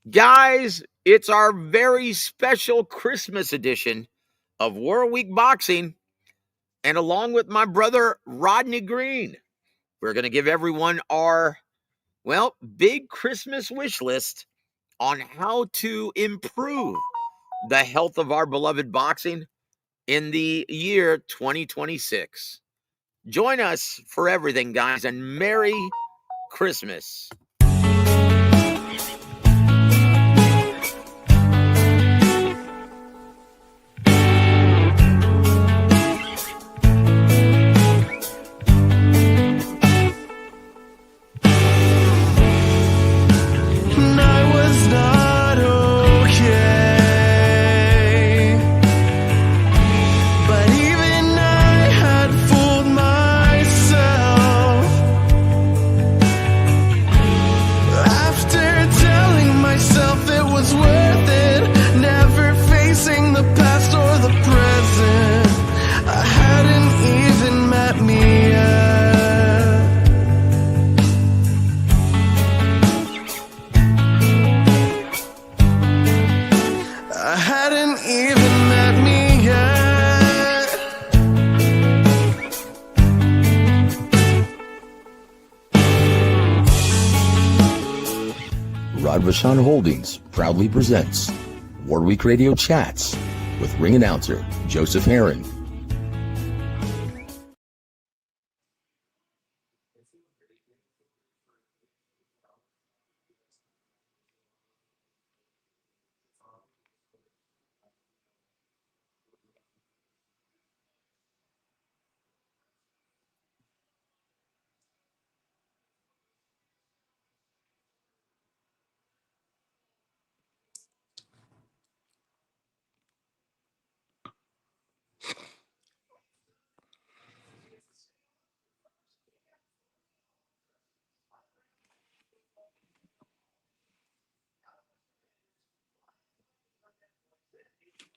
Guys, it's our very special Christmas edition of WaraWeek Boxing. And along with my brother, Rodney Green, we're going to give everyone our, big Christmas wish list on how to improve the health of our beloved boxing in the year 2026. Join us for everything, guys, and Merry Christmas. Vashon Holdings proudly presents WaraWeek Radio Chats with ring announcer Joseph Herron.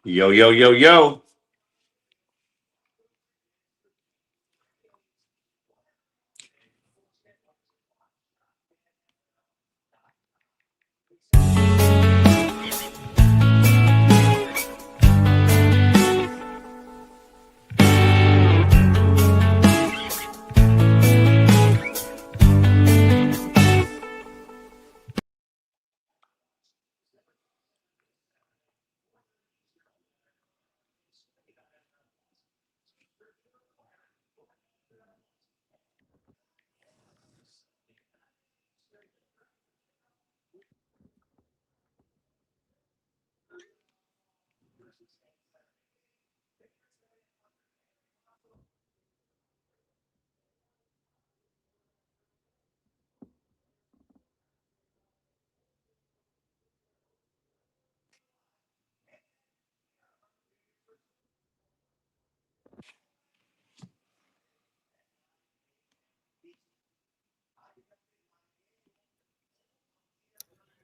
Yo, yo, yo, yo.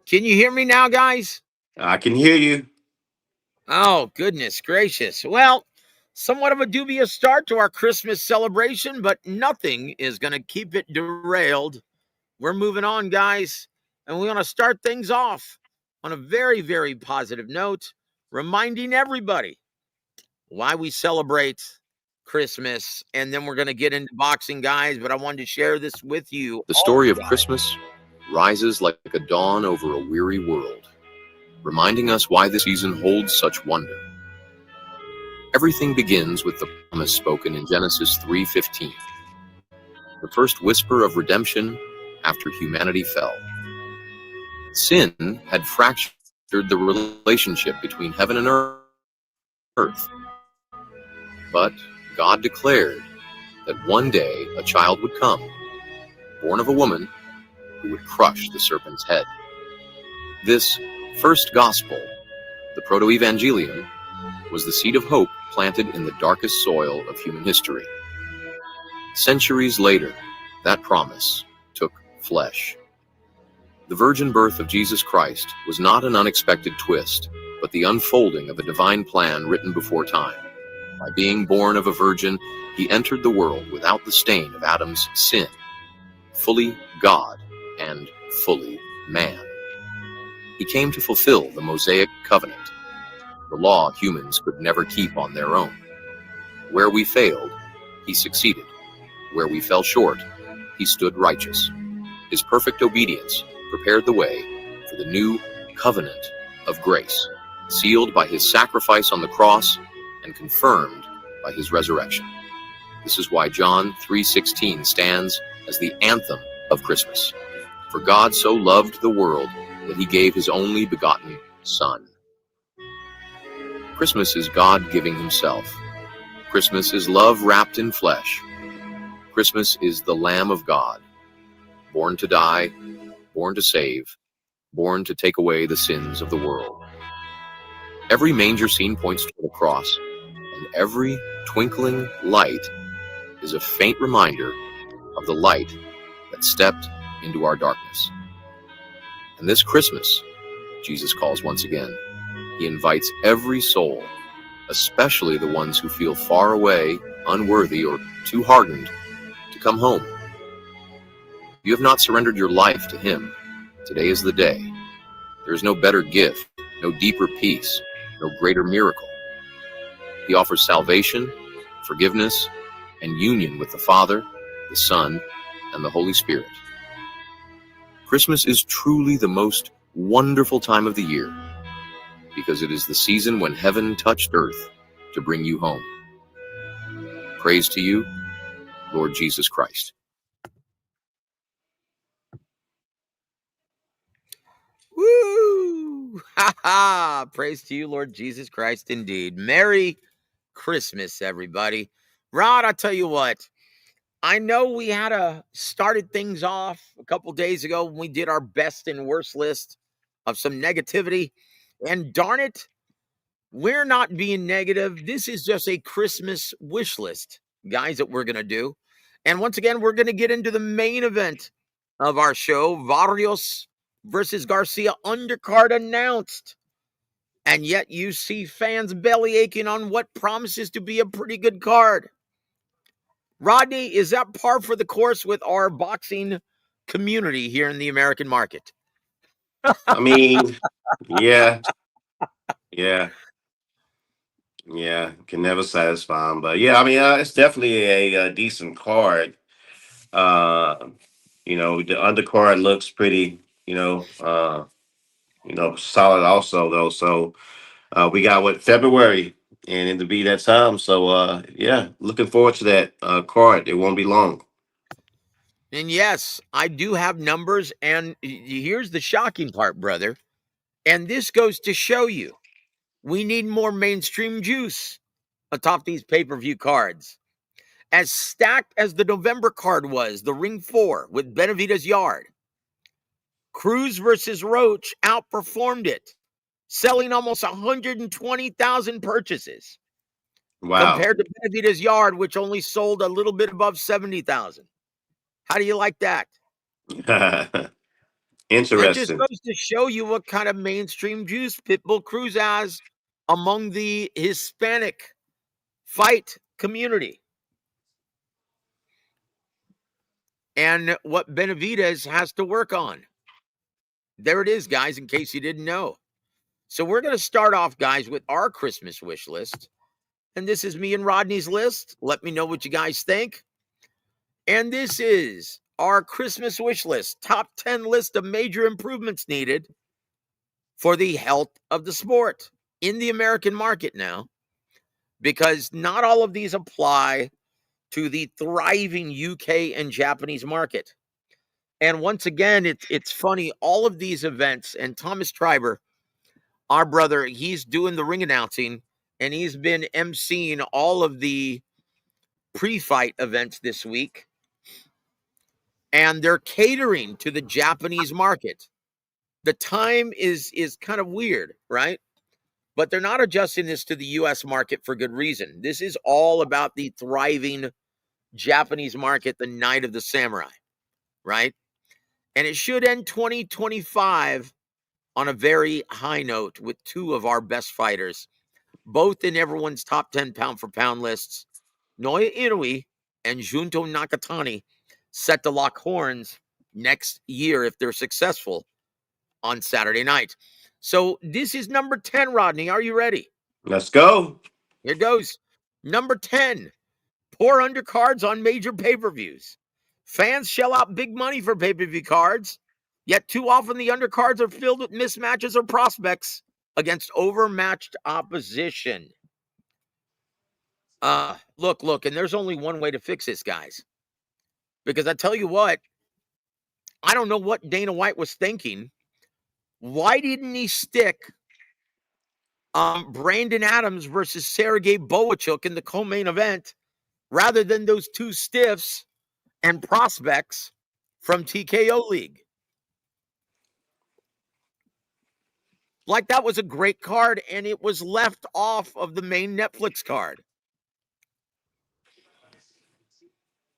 Can you hear me now, guys? I can hear you. Oh, goodness gracious. Well, somewhat of a dubious start to our Christmas celebration, but nothing is going to keep it derailed. We're moving on, guys, and we want to start things off on a very, very positive note, reminding everybody why we celebrate Christmas, and then we're going to get into boxing, guys, but I wanted to share this with you. The story of Christmas rises like a dawn over a weary world, reminding us why the season holds such wonder. Everything begins with the promise spoken in Genesis 3:15, the first whisper of redemption after humanity fell. Sin had fractured the relationship between heaven and earth, but God declared that one day a child would come, born of a woman, who would crush the serpent's head. This first gospel, the proto-evangelium, was the seed of hope planted in the darkest soil of human history. Centuries later, that promise took flesh. The virgin birth of Jesus Christ was not an unexpected twist, but the unfolding of a divine plan written before time. By being born of a virgin, he entered the world without the stain of Adam's sin, fully God and fully man. He came to fulfill the Mosaic covenant, the law humans could never keep on their own. Where we failed, he succeeded. Where we fell short, he stood righteous. His perfect obedience prepared the way for the new covenant of grace, sealed by his sacrifice on the cross and confirmed by his resurrection. This is why John 3:16 stands as the anthem of Christmas. For God so loved the world that he gave his only begotten Son. Christmas is God giving himself. Christmas is love wrapped in flesh. Christmas is the Lamb of God, born to die, born to save, born to take away the sins of the world. Every manger scene points to the cross, and every twinkling light is a faint reminder of the light that stepped into our darkness. And this Christmas, Jesus calls once again. He invites every soul, especially the ones who feel far away, unworthy, or too hardened, to come home. If you have not surrendered your life to him, today is the day. There is no better gift, no deeper peace, no greater miracle. He offers salvation, forgiveness, and union with the Father, the Son, and the Holy Spirit. Christmas is truly the most wonderful time of the year, because it is the season when heaven touched earth to bring you home. Praise to you, Lord Jesus Christ. Woo! Ha ha! Praise to you, Lord Jesus Christ, indeed. Merry Christmas, everybody. Rod, I'll tell you what. I know we had started things off a couple days ago when we did our best and worst list of some negativity. And darn it, we're not being negative. This is just a Christmas wish list, guys, that we're going to do. And once again, we're going to get into the main event of our show, Barrios versus Garcia, undercard announced. And yet you see fans belly aching on what promises to be a pretty good card. Rodney, is that par for the course with our boxing community here in the American market? I mean, yeah, yeah, can never satisfy them. But yeah, I mean, it's definitely a decent card. Uh, the undercard looks pretty, solid also though. So we got February, and it'll be that time. So yeah, looking forward to that card. It won't be long. And yes, I do have numbers, and here's the shocking part, brother. And this goes to show you, we need more mainstream juice atop these pay-per-view cards. As stacked as the November card was, the Ring 4 with Benavidez Yard, Cruz versus Roach outperformed it, selling almost 120,000 purchases. Wow. Compared to Benavidez Yard, which only sold a little bit above 70,000. How do you like that? It just Interesting. goes to show you what kind of mainstream juice Pitbull Cruz has among the Hispanic fight community. And what Benavidez has to work on. There it is, guys, in case you didn't know. So we're going to start off, guys, with our Christmas wish list. And this is me and Rodney's list. Let me know what you guys think. And this is our Christmas wish list, top 10 list of major improvements needed for the health of the sport in the American market now, because not all of these apply to the thriving UK and Japanese market. And once again, it's funny, all of these events, and Thomas Triber, our brother, he's doing the ring announcing, and he's been emceeing all of the pre-fight events this week. And they're catering to the Japanese market. The time is kind of weird, right? But they're not adjusting this to the U.S. market for good reason. This is all about the thriving Japanese market, the Night of the Samurai, right? And it should end 2025 on a very high note with two of our best fighters, both in everyone's top 10 pound-for-pound lists. Naoya Inoue and Junto Nakatani set to lock horns next year if they're successful on Saturday night. So this is number 10, Rodney. Are you ready? Let's go. Here goes. Number 10, poor undercards on major pay-per-views. Fans shell out big money for pay-per-view cards, yet too often the undercards are filled with mismatches or prospects against overmatched opposition. Look, and there's only one way to fix this, guys. Because I tell you what, I don't know what Dana White was thinking. Why didn't he stick Brandon Adams versus Sergey Boachuk in the co-main event rather than those two stiffs and prospects from TKO League? Like, that was a great card, and it was left off of the main Netflix card.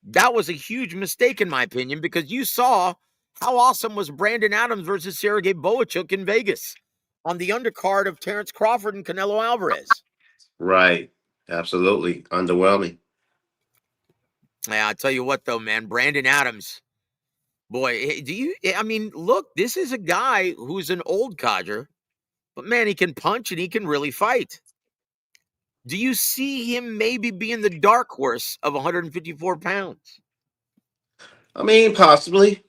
That was a huge mistake, in my opinion, because you saw how awesome was Brandon Adams versus Sergey Boachuk in Vegas on the undercard of Terrence Crawford and Canelo Alvarez. Right. Absolutely. Underwhelming. Yeah, I'll tell you what, though, man, Brandon Adams, boy, look, this is a guy who's an old codger, but man, he can punch and he can really fight. Do you see him maybe being the dark horse of 154 pounds? I mean, possibly.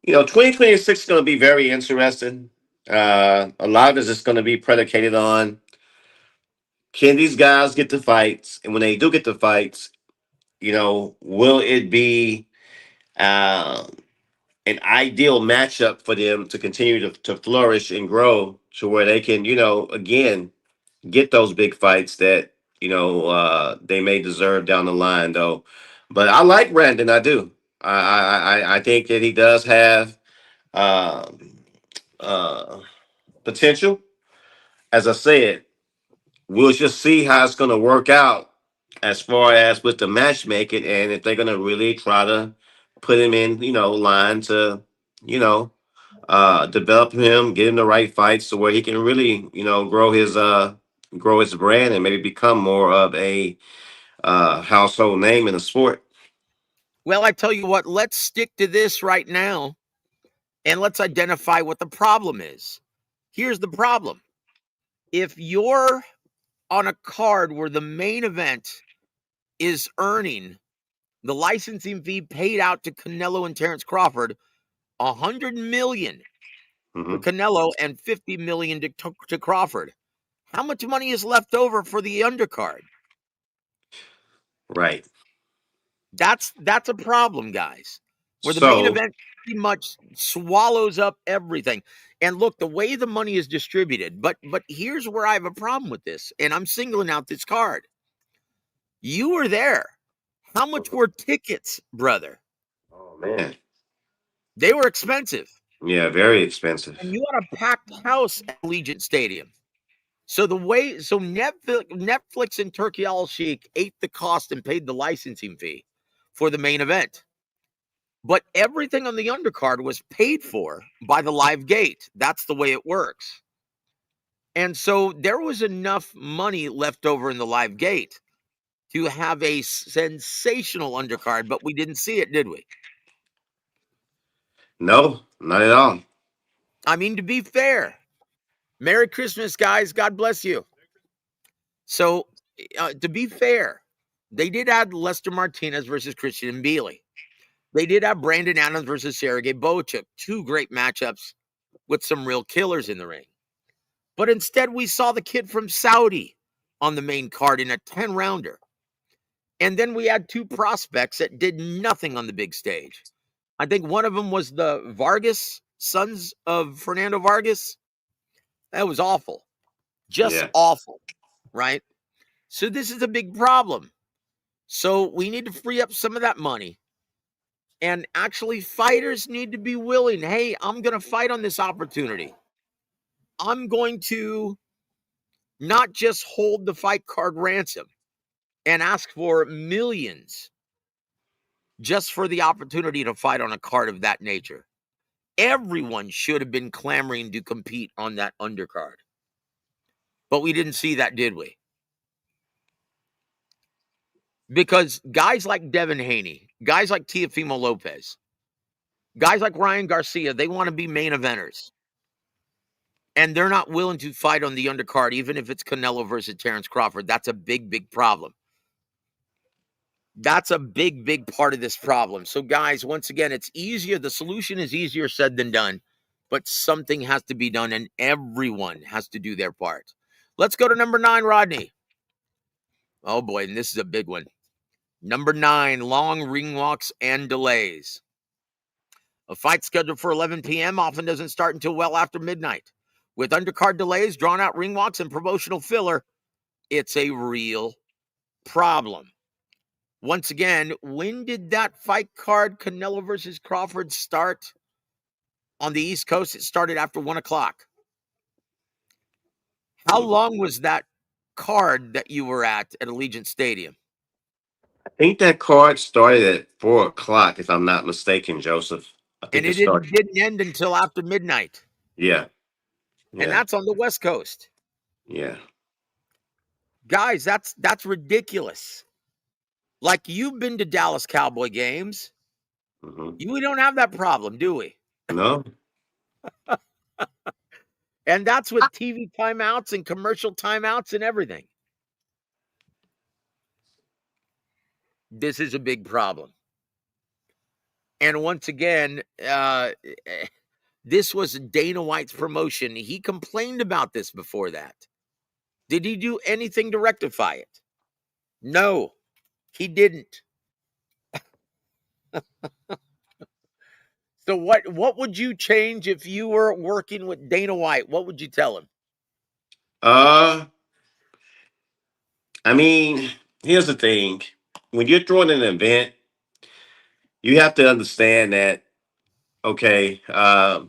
2026 is going to be very interesting. A lot of it is just going to be predicated on, can these guys get the fights? And when they do get the fights, will it be uh, an ideal matchup for them to continue to flourish and grow to where they can, again, get those big fights that, they may deserve down the line, though. But I like Brandon. I do. I think that he does have um, uh, potential. As I said, we'll just see how it's going to work out as far as with the matchmaking, and if they're going to really try to put him in, line to, you know, develop him, get him the right fights to where he can really, grow his brand and maybe become more of a household name in the sport. Well, I tell you what, let's stick to this right now and let's identify what the problem is. Here's the problem. If you're on a card where the main event is earning the licensing fee paid out to Canelo and Terrence Crawford, $100 million for Hmm. Canelo and $50 million to Crawford, how much money is left over for the undercard? Right. That's a problem, guys, where the main So, event pretty much swallows up everything. And look, the way the money is distributed, but here's where I have a problem with this, and I'm singling out this card. You were there. How much were tickets, brother? oh man, They were expensive. yeah, very expensive. And you had a packed house at Allegiant Stadium. So Netflix and Turkey Al Sheikh ate the cost and paid the licensing fee for the main event. But everything on the undercard was paid for by the live gate. That's the way it works. And so there was enough money left over in the live gate to have a sensational undercard, but we didn't see it, did we? No, not at all. I mean, to be fair, Merry Christmas, guys. God bless you. So, to be fair, they did add Lester Martinez versus Christian Bealey. They did have Brandon Adams versus Sergey Boachuk. Two great matchups with some real killers in the ring. But instead, we saw the kid from Saudi on the main card in a 10-rounder. And then we had two prospects that did nothing on the big stage. I think one of them was the Vargas, sons of Fernando Vargas. That was awful. Just Yeah. awful, right? So this is a big problem. So we need to free up some of that money. And actually, fighters need to be willing. Hey, I'm going to fight on this opportunity. I'm going to not just hold the fight card ransom and ask for millions just for the opportunity to fight on a card of that nature. Everyone should have been clamoring to compete on that undercard. But we didn't see that, did we? Because guys like Devin Haney, guys like Teofimo Lopez, Guys like Ryan Garcia, they want to be main eventers. And they're not willing to fight on the undercard, even if it's Canelo versus Terrence Crawford. That's a big, big problem. That's a big, big part of this problem. So, guys, once again, it's easier. The solution is easier said than done, but something has to be done, and everyone has to do their part. Let's go to number 9, Rodney. Oh, boy, and this is a big one. Number 9, long ring walks and delays. A fight scheduled for 11 p.m. often doesn't start until well after midnight. With undercard delays, drawn-out ring walks, and promotional filler, it's a real problem. Once again, when did that fight card, Canelo versus Crawford, start? On the East Coast, it started after 1 o'clock. How long was that card that you were at Allegiant Stadium? I think that card started at 4 o'clock, if I'm not mistaken, Joseph. I think And it it started. didn't end until after midnight. Yeah. And Yeah. that's on the West Coast. Yeah. Guys, that's ridiculous. Like, you've been to Dallas Cowboy games. Mm-hmm. We don't have that problem, do we? No. And that's with TV timeouts and commercial timeouts and everything. This is a big problem. And once again, this was Dana White's promotion. He complained about this before that. Did he do anything to rectify it? No, he didn't. So what would you change if you were working with Dana White? What would you tell him? I mean, here's the thing. When you're throwing an event, you have to understand that, okay, I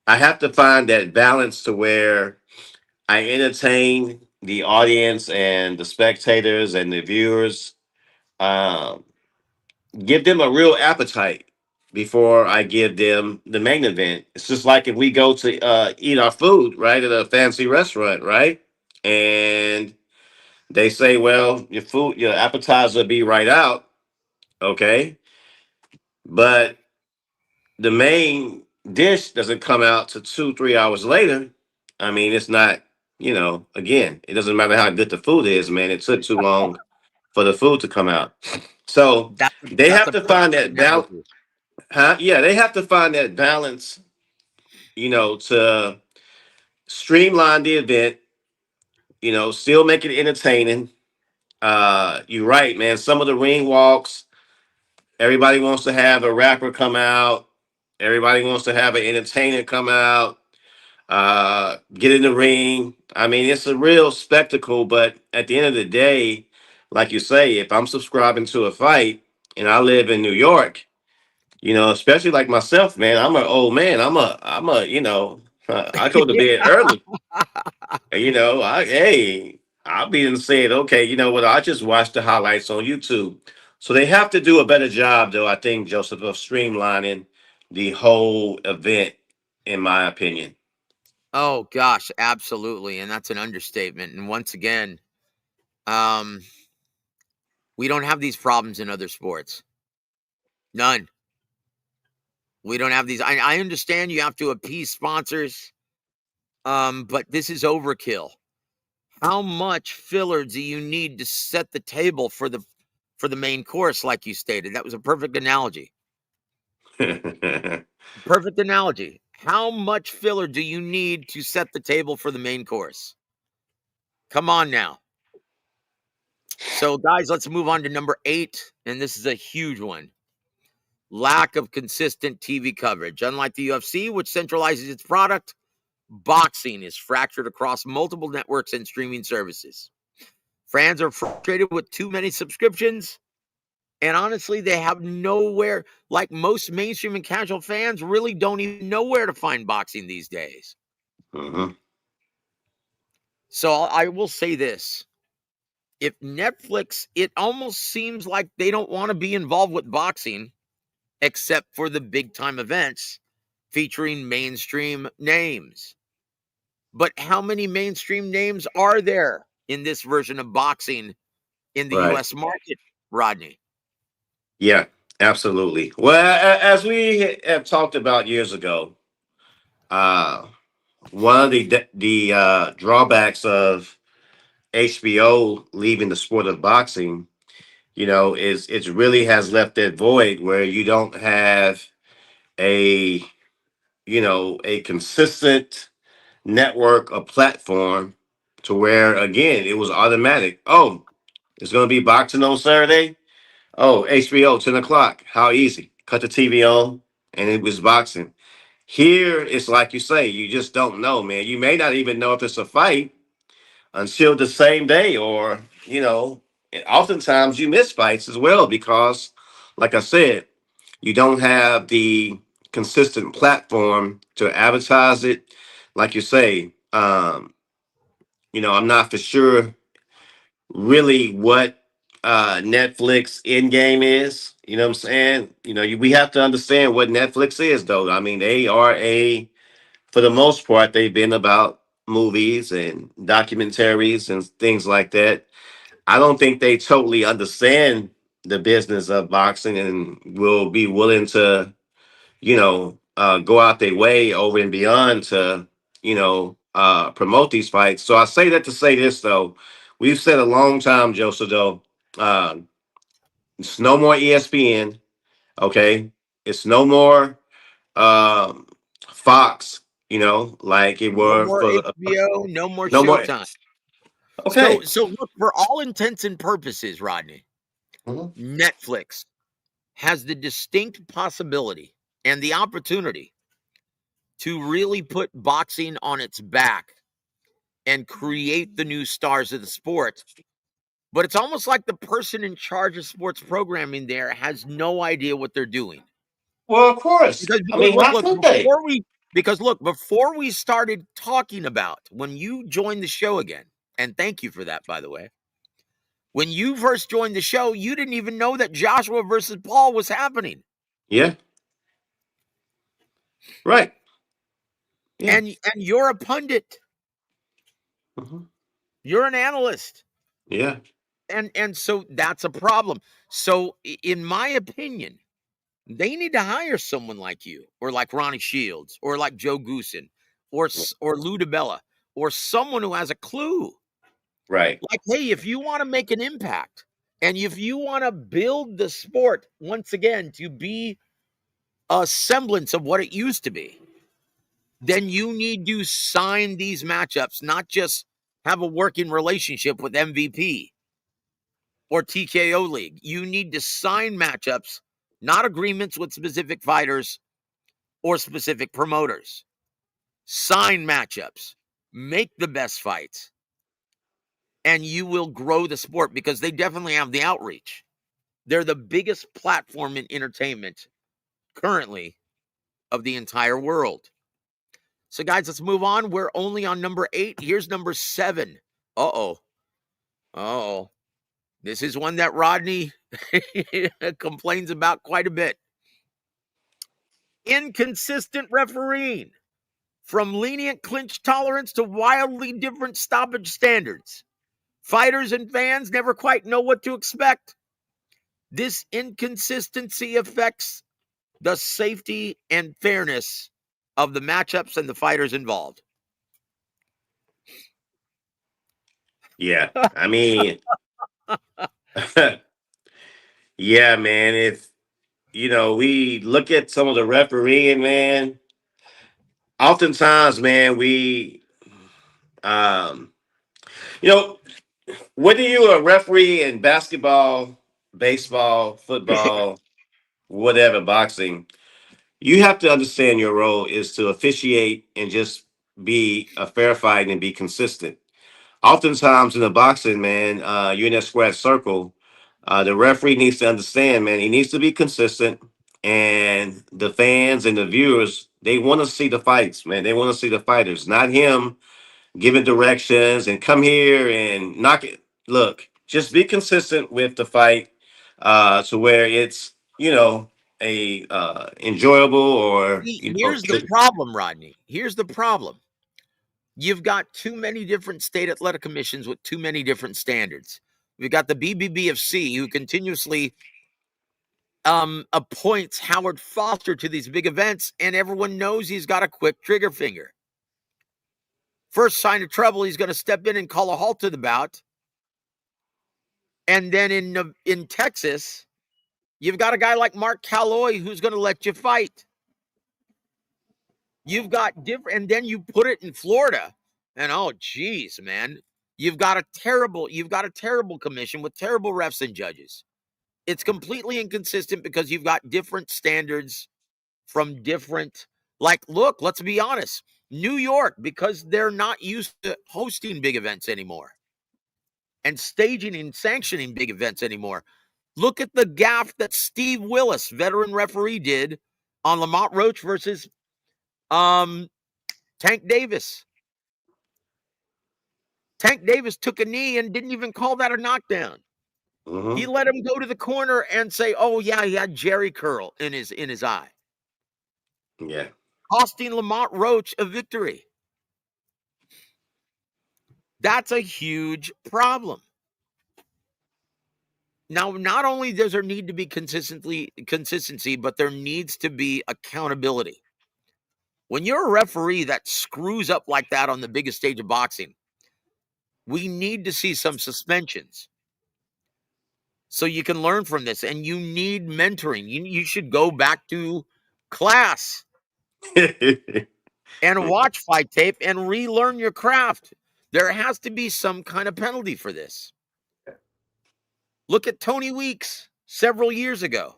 have to find that balance to where I entertain the audience and the spectators and the viewers. Um, give them a real appetite before I give them the main event. It's just like if we go to eat our food, right, at a fancy restaurant, right? And they say, well, your food, your appetizer will be right out, okay? But the main dish doesn't come out to 2, 3 hours later. I mean, it's not, again, it doesn't matter how good the food is, man. It took too long for the food to come out. So they That's have a to perfect find that balance. analogy. Huh? Yeah, they have to find that balance, to streamline the event, still make it entertaining. You're right, man. Some of the ring walks, everybody wants to have a rapper come out. Everybody wants to have an entertainer come out, get in the ring. I mean, it's a real spectacle, but at the end of the day, like you say, if I'm subscribing to a fight and I live in New York, especially like myself, man, I'm an old man. I go to bed early. I'll be and saying, okay, you know what? I just watched the highlights on YouTube. So they have to do a better job, though, I think, Joseph, of streamlining the whole event, in my opinion. Oh gosh, absolutely, and that's an understatement. And once again, we don't have these problems in other sports. None. We don't have these. I understand you have to appease sponsors, but this is overkill. How much filler do you need to set the table for the main course, like you stated? That was a perfect analogy. Perfect analogy. How much filler do you need to set the table for the main course? Come on now. So, guys, let's move on to number 8, and this is a huge one. Lack of consistent TV coverage. Unlike the UFC, which centralizes its product, boxing is fractured across multiple networks and streaming services. Fans are frustrated with too many subscriptions, and honestly, they have nowhere, like most mainstream and casual fans, really don't even know where to find boxing these days. Mm-hmm. So I will say this. If Netflix, it almost seems like they don't want to be involved with boxing, except for the big time events featuring mainstream names. But how many mainstream names are there in this version of boxing in the Right. U.S. market, Rodney? Yeah. Absolutely. Well, as we have talked about years ago, uh, one of the drawbacks of HBO leaving the sport of boxing, is it really has left that void where you don't have a a consistent network or platform to where again it was automatic. Oh, it's going to be boxing on Saturday. Oh, HBO 10 o'clock. How easy? Cut the TV on, and it was boxing. Here, it's like you say, you just don't know, man. You may not even know if it's a fight until the same day, or oftentimes you miss fights as well because, like I said, you don't have the consistent platform to advertise it. Like you say, I'm not for sure really what Netflix in game is. You know what I'm saying? We have to understand what Netflix is, though. I mean, they are for the most part, they've been about movies and documentaries and things like that. I don't think they totally understand the business of boxing and will be willing to, go out their way over and beyond to, promote these fights. So I say that to say this though, we've said a long time, Joseph. Though, uh, it's no more ESPN. Okay, it's no more um, Fox. Like it No were more for HBO, no more no more. Showtime. So, Okay. so look, for all intents and purposes, Rodney, Mhm. Netflix has the distinct possibility and the opportunity to really put boxing on its back and create the new stars of the sport. But it's almost like the person in charge of sports programming there has no idea what they're doing. Well, of course. I Because mean, look, how look, could they? before we started talking about when you joined the show again, and thank you for that, by the way. When you first joined the show, you didn't even know that Joshua versus Paul was happening. Yeah. Right. Yeah. And you're a pundit. Mhm. You're an analyst. Yeah. And so that's a problem. So in my opinion, they need to hire someone like you, or like Ronnie Shields, or like Joe Goosen, or Lou DiBella, or someone who has a clue. Right. Like, hey, if you want to make an impact, and if you want to build the sport once again to be a semblance of what it used to be, then you need to sign these matchups, not just have a working relationship with MVP or TKO League. You need to sign matchups, not agreements with specific fighters or specific promoters. Sign matchups, make the best fights, and you will grow the sport because they definitely have the outreach. They're the biggest platform in entertainment currently of the entire world. So, guys, let's move on. We're only on number 8. Here's number 7. Uh-oh. Uh-oh. This is one that Rodney complains about quite a bit. Inconsistent refereeing, from lenient clinch tolerance to wildly different stoppage standards. Fighters and fans never quite know what to expect. This inconsistency affects the safety and fairness of the matchups and the fighters involved. Yeah. I mean, yeah, man. If we look at some of the refereeing, man. Oftentimes, man, um, you know, whether you're a referee in basketball, baseball, football, whatever, boxing, you have to understand your role is to officiate and just be a fair fight and be consistent. Oftentimes in the boxing, man, you're in that square circle. The referee needs to understand, man, he needs to be consistent. And the fans and the viewers, they want to see the fights, man. They want to see the fighters, not him giving directions and come here and knock it. Look, just be consistent with the fight to where it's, a enjoyable or, Here's the problem, Rodney. Here's the problem. You've got too many different state athletic commissions with too many different standards. We've got the BBBFC, who continuously appoints Howard Foster to these big events, and everyone knows he's got a quick trigger finger. First sign of trouble, he's going to step in and call a halt to the bout. And then in Texas, you've got a guy like Mark Calloy who's going to let you fight. You've got different, and then you put it in Florida, and oh geez, man, you've got a terrible commission with terrible refs and judges. It's completely inconsistent because you've got different standards from different, like, look, let's be honest. New York, because they're not used to hosting big events anymore and staging and sanctioning big events anymore. Look at the gaffe that Steve Willis, veteran referee, did on Lamont Roach versus Tank Davis. Tank Davis took a knee and didn't even call that a knockdown. Mm-hmm. He let him go to the corner and say, "Oh yeah, he had Jerry curl in his eye." Yeah. Costing Lamont Roach a victory. That's a huge problem. Now, not only does there need to be consistency, but there needs to be accountability. When you're a referee that screws up like that on the biggest stage of boxing, we need to see some suspensions so you can learn from this, and you need mentoring. You should go back to class and watch fight tape and relearn your craft. There has to be some kind of penalty for this. Look at Tony Weeks several years ago.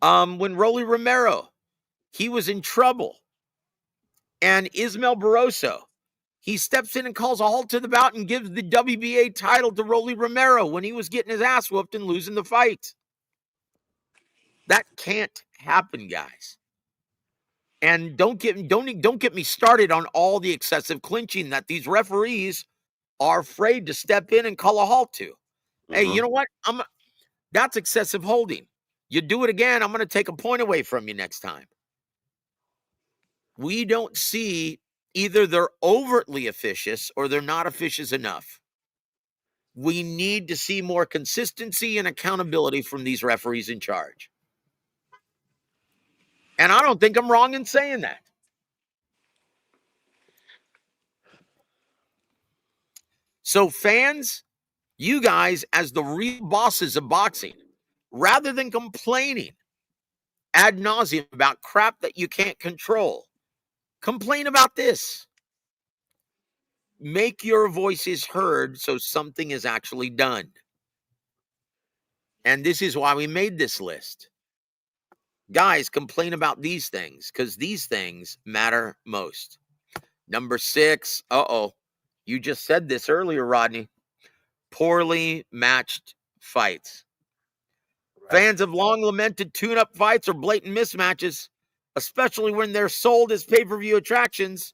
When Rolly Romero, he was in trouble. And Ismael Barroso, he steps in and calls a halt to the bout and gives the WBA title to Rolly Romero when he was getting his ass whooped and losing the fight. That can't happen, guys. And don't get me started on all the excessive clinching that these referees are afraid to step in and call a halt to. Mm-hmm. Hey, you know what? That's excessive holding. You do it again, I'm going to take a point away from you next time. We don't see either they're overtly officious or they're not officious enough. We need to see more consistency and accountability from these referees in charge. And I don't think I'm wrong in saying that. So fans, you guys as the real bosses of boxing, rather than complaining ad nauseum about crap that you can't control, complain about this. Make your voices heard so something is actually done. And this is why we made this list. Guys, complain about these things because these things matter most. Number 6, you just said this earlier, Rodney. Poorly matched fights. Right. Fans have long lamented tune-up fights or blatant mismatches, especially when they're sold as pay-per-view attractions.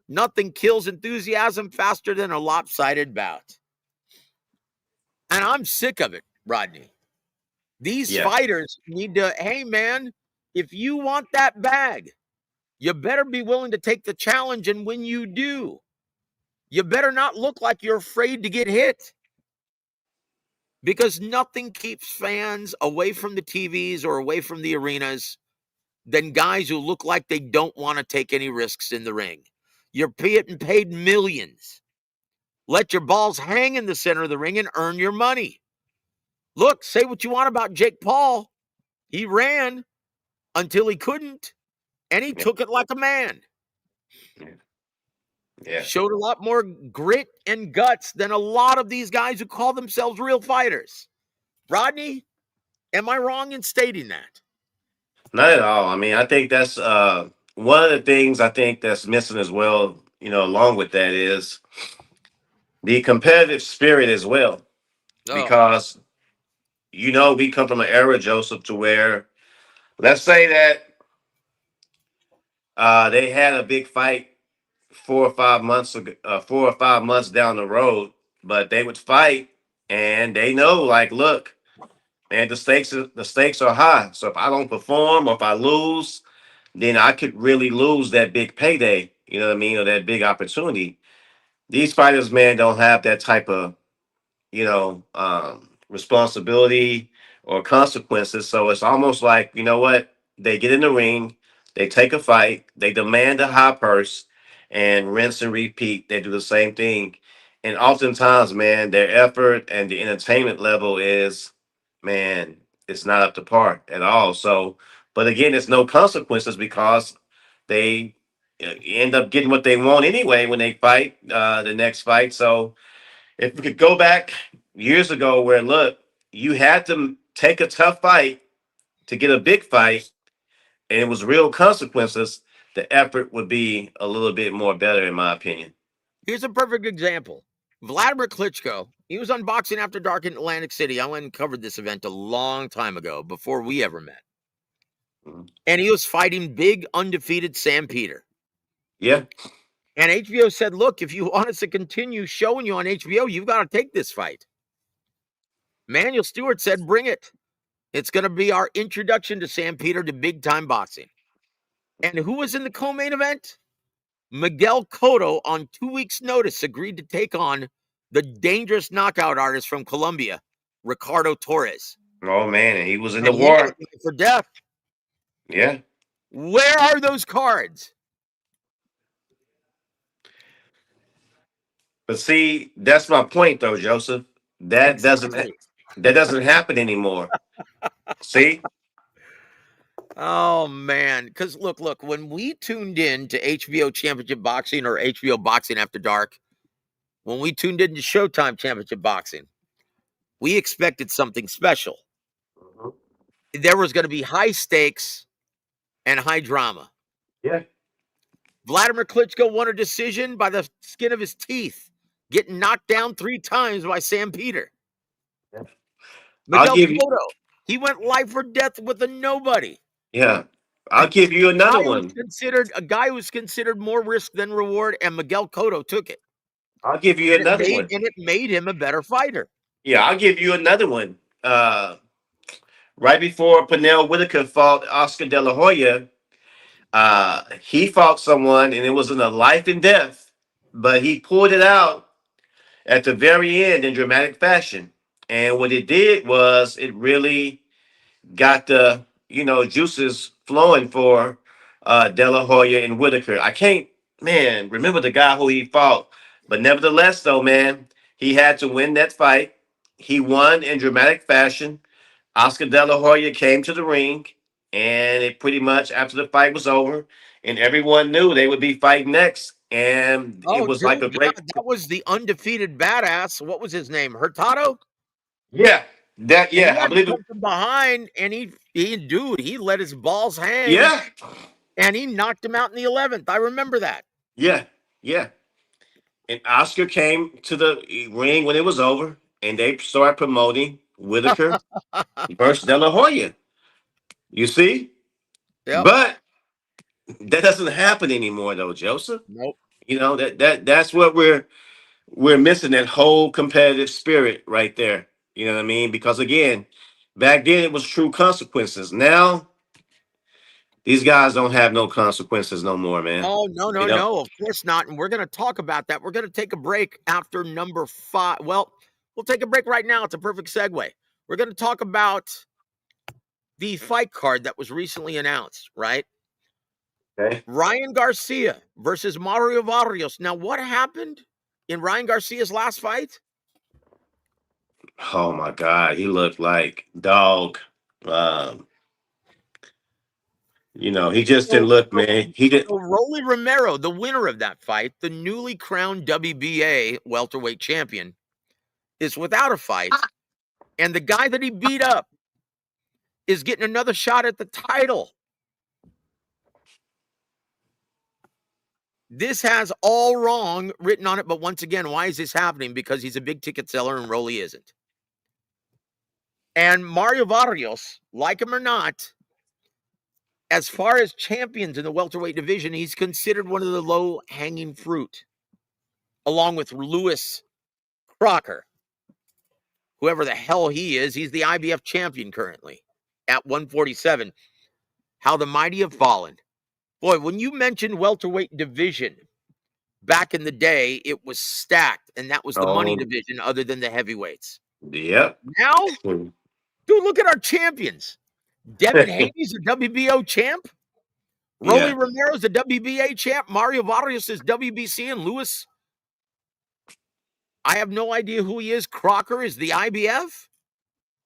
Nothing kills enthusiasm faster than a lopsided bout. And I'm sick of it, Rodney. These fighters need to, hey, man, if you want that bag, you better be willing to take the challenge. And when you do, you better not look like you're afraid to get hit. Because nothing keeps fans away from the TVs or away from the arenas than guys who look like they don't want to take any risks in the ring. You're getting paid millions. Let your balls hang in the center of the ring and earn your money. Look, say what you want about Jake Paul. He ran until he couldn't, and he took it like a man. Yeah. Showed a lot more grit and guts than a lot of these guys who call themselves real fighters. Rodney, am I wrong in stating that? Not at all. I mean, I think that's one of the things I think that's missing as well, along with that is the competitive spirit as well. Because, we come from an era, Joseph, to where, let's say that they had a big fight 4 or 5 months ago, 4 or 5 months down the road, but they would fight and they know, like, look, man, the stakes are high. So if I don't perform or if I lose, then I could really lose that big payday, you know what I mean, or that big opportunity. These fighters, man, don't have that type of, responsibility or consequences. So it's almost like, you know what? They get in the ring, they take a fight, they demand a high purse, and rinse and repeat. They do the same thing. And oftentimes, man, their effort and the entertainment level is, man, it's not up to par at all. So, but again, it's no consequences because they end up getting what they want anyway when they fight the next fight. So, if we could go back years ago where look, you had to take a tough fight to get a big fight and it was real consequences, the effort would be a little bit more better in my opinion. Here's a perfect example. Vladimir Klitschko, he was on Boxing After Dark in Atlantic City. I went and covered this event a long time ago, before we ever met. Mhm. And he was fighting big, undefeated Sam Peter. Yeah. And HBO said, look, if you want us to continue showing you on HBO, you've got to take this fight. Manuel Stewart said, bring it. It's going to be our introduction to Sam Peter to big-time boxing. And who was in the co-main event? Miguel Cotto, on 2 weeks' notice, agreed to take on the dangerous knockout artist from Colombia, Ricardo Torres. Oh man, and he was in the And he went war. for death. Yeah. Where are those cards? But see, that's my point though, Joseph. That doesn't Exactly. that doesn't happen anymore. See? Oh, man. Because look, when we tuned in to HBO Championship Boxing or HBO Boxing After Dark, when we tuned into Showtime Championship Boxing, we expected something special. Mhm. There was going to be high stakes and high drama. Yeah. Vladimir Klitschko won a decision by the skin of his teeth, getting knocked down 3 times by Sam Peter. Yeah. I'll Miguel give you Cotto, he went life or death with a nobody. yeah. I'll give you another one. A guy who was considered more risk than reward, and Miguel Cotto took it. I'll give you And it another made one. and it made him a better fighter. Yeah, I'll give you another one. Right before Pernell Whitaker fought Oscar De La Hoya, he fought someone and it was in a life and death, but he pulled it out at the very end in dramatic fashion. And what it did was it really got the juices flowing for De La Hoya and Whitaker. I can't remember the guy who he fought, but nevertheless, though, man, he had to win that fight. He won in dramatic fashion. Oscar De La Hoya came to the ring, and it pretty much after the fight was over, and everyone knew they would be fighting next, and it Oh, was like dude, a yeah, great, that was the undefeated badass. What was his name? Hurtado? yeah, that And he yeah, I had to believe come it, from behind, and he let his balls hang, yeah, and he knocked him out in the 11th. I remember that. yeah, yeah. And Oscar came to the ring when it was over, and they started promoting Whitaker versus De La Hoya. You see, Yep. but that doesn't happen anymore, though, Joseph. Nope. That's what we're missing, that whole competitive spirit right there. You know what I mean? Because again, back then it was true consequences. Now these guys don't have no consequences no more, man. Oh, no, You no, know? no, of course not, and we're gonna talk about that. We're gonna take a break after number 5. Well, we'll take a break right now. It's a perfect segue. We're gonna talk about the fight card that was recently announced, right? Okay. Ryan Garcia versus Mario Barrios. Now, what happened in Ryan Garcia's last fight? Oh my God, he looked like dog. Um, he just didn't So, look, so, man. He did. so Rolly Romero, the winner of that fight, the newly crowned WBA welterweight champion, is without a fight, and the guy that he beat up is getting another shot at the title. This has all wrong written on it, but once again, why is this happening? Because he's a big ticket seller and Rolly isn't. And Mario Barrios, like him or not, as far as champions in the welterweight division, he's considered one of the low-hanging fruit, along with Lewis Crocker. Whoever the hell he is, he's the IBF champion currently at 147. How the mighty have fallen. Boy, when you mentioned welterweight division, back in the day, it was stacked, and that was the money Oh, division other than the heavyweights. yep. Now, Dude, look at our champions. Devin Haney's a WBO champ. Rolly Yeah. Romero's a WBA champ. Mario Barrios is WBC. And Lewis, I have no idea who he is. Crocker is the IBF.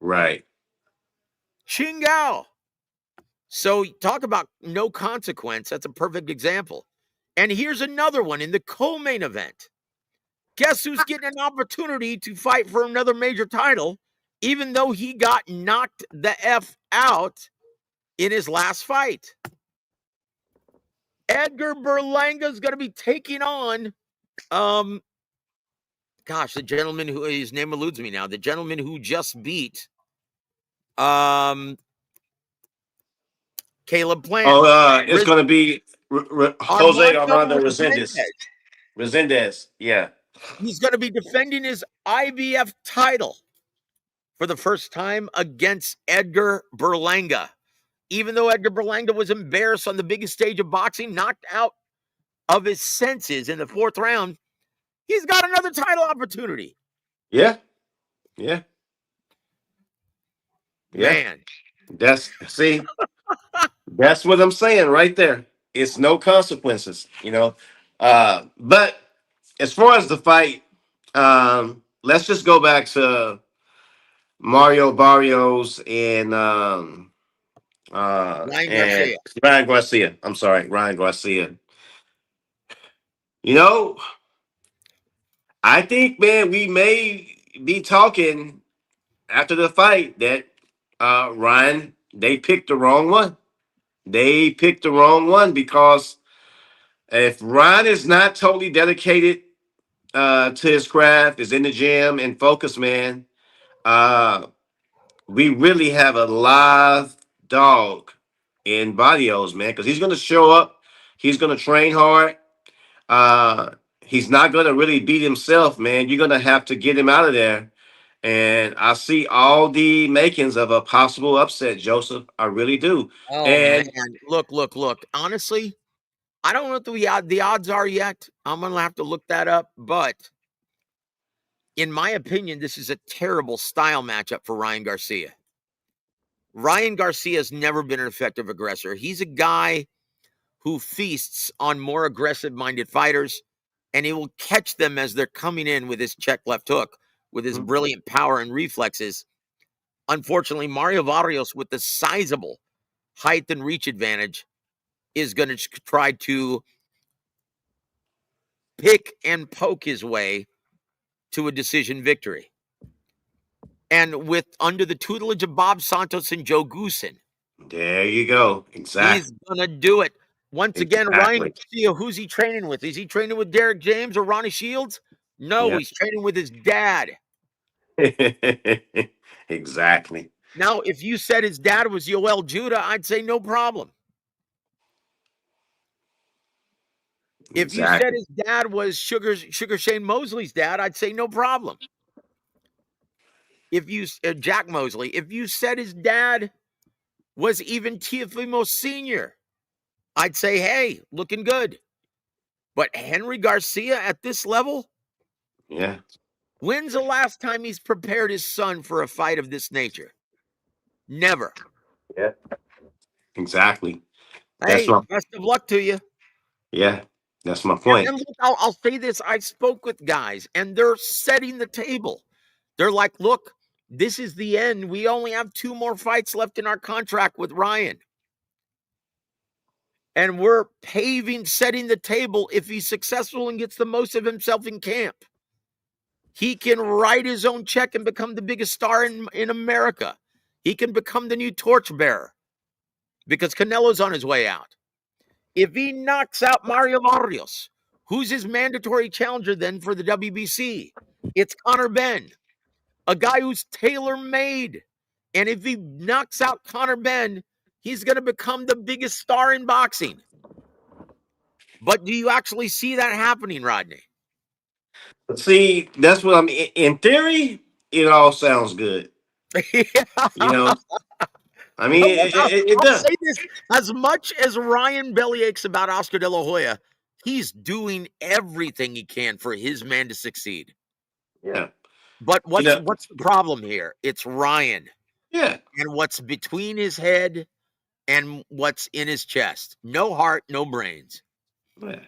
Right. Chingao. So talk about no consequence. That's a perfect example. And here's another one in the co-main event. Guess who's getting an opportunity to fight for another major title, even though he got knocked the F out in his last fight? Edgar Berlanga is going to be taking on, the gentleman who, his name eludes me now, the gentleman who just beat Caleb Plant. Oh, it's going to be Jose Armando Resendez. Resendez, yeah. He's going to be defending his IBF title for the first time against Edgar Berlanga. Even though Edgar Berlanga was embarrassed on the biggest stage of boxing, knocked out of his senses in the 4th round, he's got another title opportunity. Yeah. Yeah. Yeah. Man. That's what I'm saying right there. It's no consequences, But as far as the fight, let's just go back to Mario Barrios and Garcia. Ryan Garcia. I'm sorry, Ryan Garcia. I think, man, we may be talking after the fight that Ryan, they picked the wrong one. They picked the wrong one because if Ryan is not totally dedicated to his craft, is in the gym and focused, man, we really have a live dog in Barrios, man, because he's going to show up. He's going to train hard. He's not going to really beat himself, man. You're going to have to get him out of there. And I see all the makings of a possible upset, Joseph. I really do. Oh, and man. Look. Honestly, I don't know what the odds are yet. I'm going to have to look that up. But in my opinion, this is a terrible style matchup for Ryan Garcia. Ryan Garcia has never been an effective aggressor. He's a guy who feasts on more aggressive-minded fighters, and he will catch them as they're coming in with his check left hook, with his brilliant power and reflexes. Unfortunately, Mario Barrios, with the sizable height and reach advantage, is going to try to pick and poke his way to a decision victory. And with under the tutelage of Bob Santos and Joe Goosen, there you go. Exactly. He's going to do it. Once again, Ryan Garcia, who's he training with? Is he training with Derek James or Ronnie Shields? No, he's training with his dad. Exactly. Now, if you said his dad was Yoel Judah, I'd say no problem. If you said his dad was Sugar Shane Mosley's dad, I'd say no problem. If you Jack Mosley, if you said his dad was even Teofimo Sr., I'd say, hey, looking good. But Henry Garcia at this level? Yeah. When's the last time he's prepared his son for a fight of this nature? Never. Yeah. Exactly. Hey, best of luck to you. Yeah, that's my point. And look, I'll say this. I spoke with guys, and they're setting the table. They're like, look, this is the end. We only have 2 more fights left in our contract with Ryan. And we're setting the table if he's successful and gets the most of himself in camp. He can write his own check and become the biggest star in America. He can become the new torchbearer because Canelo's on his way out. If he knocks out Mario Barrios, who's his mandatory challenger then for the WBC? It's Conor Benn, a guy who's tailor-made. And if he knocks out Conor Benn, he's going to become the biggest star in boxing. But do you actually see that happening, Rodney? See, that's what in theory, it all sounds good. Yeah. I mean, it does. I'll say this, as much as Ryan bellyaches about Oscar De La Hoya, he's doing everything he can for his man to succeed. Yeah. But what's the problem here? It's Ryan. Yeah. and what's between his head and what's in his chest. No heart, no brains. Yeah.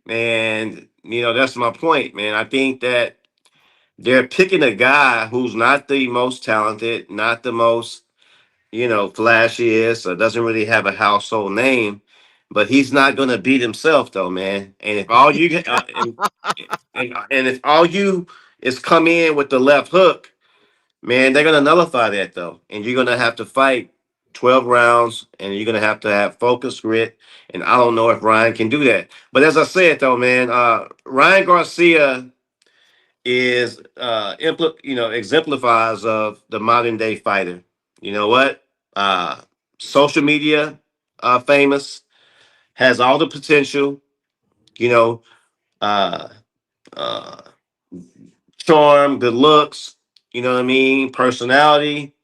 And that's my point, man. I think that they're picking a guy who's not the most talented, not the most, flashiest, or doesn't really have a household name, but he's not going to beat himself though, man. And if all you get, and if all you is come in with the left hook, man, they're gonna nullify that though, and you're gonna have to fight 12 rounds, and you're gonna have to have focus, grit, and I don't know if Ryan can do that. But as I said though, man, Ryan Garcia is exemplifies of the modern day fighter. You know what? Social media, famous, has all the potential. You know, uh, uh, charm, good looks. You know what I mean? Personality.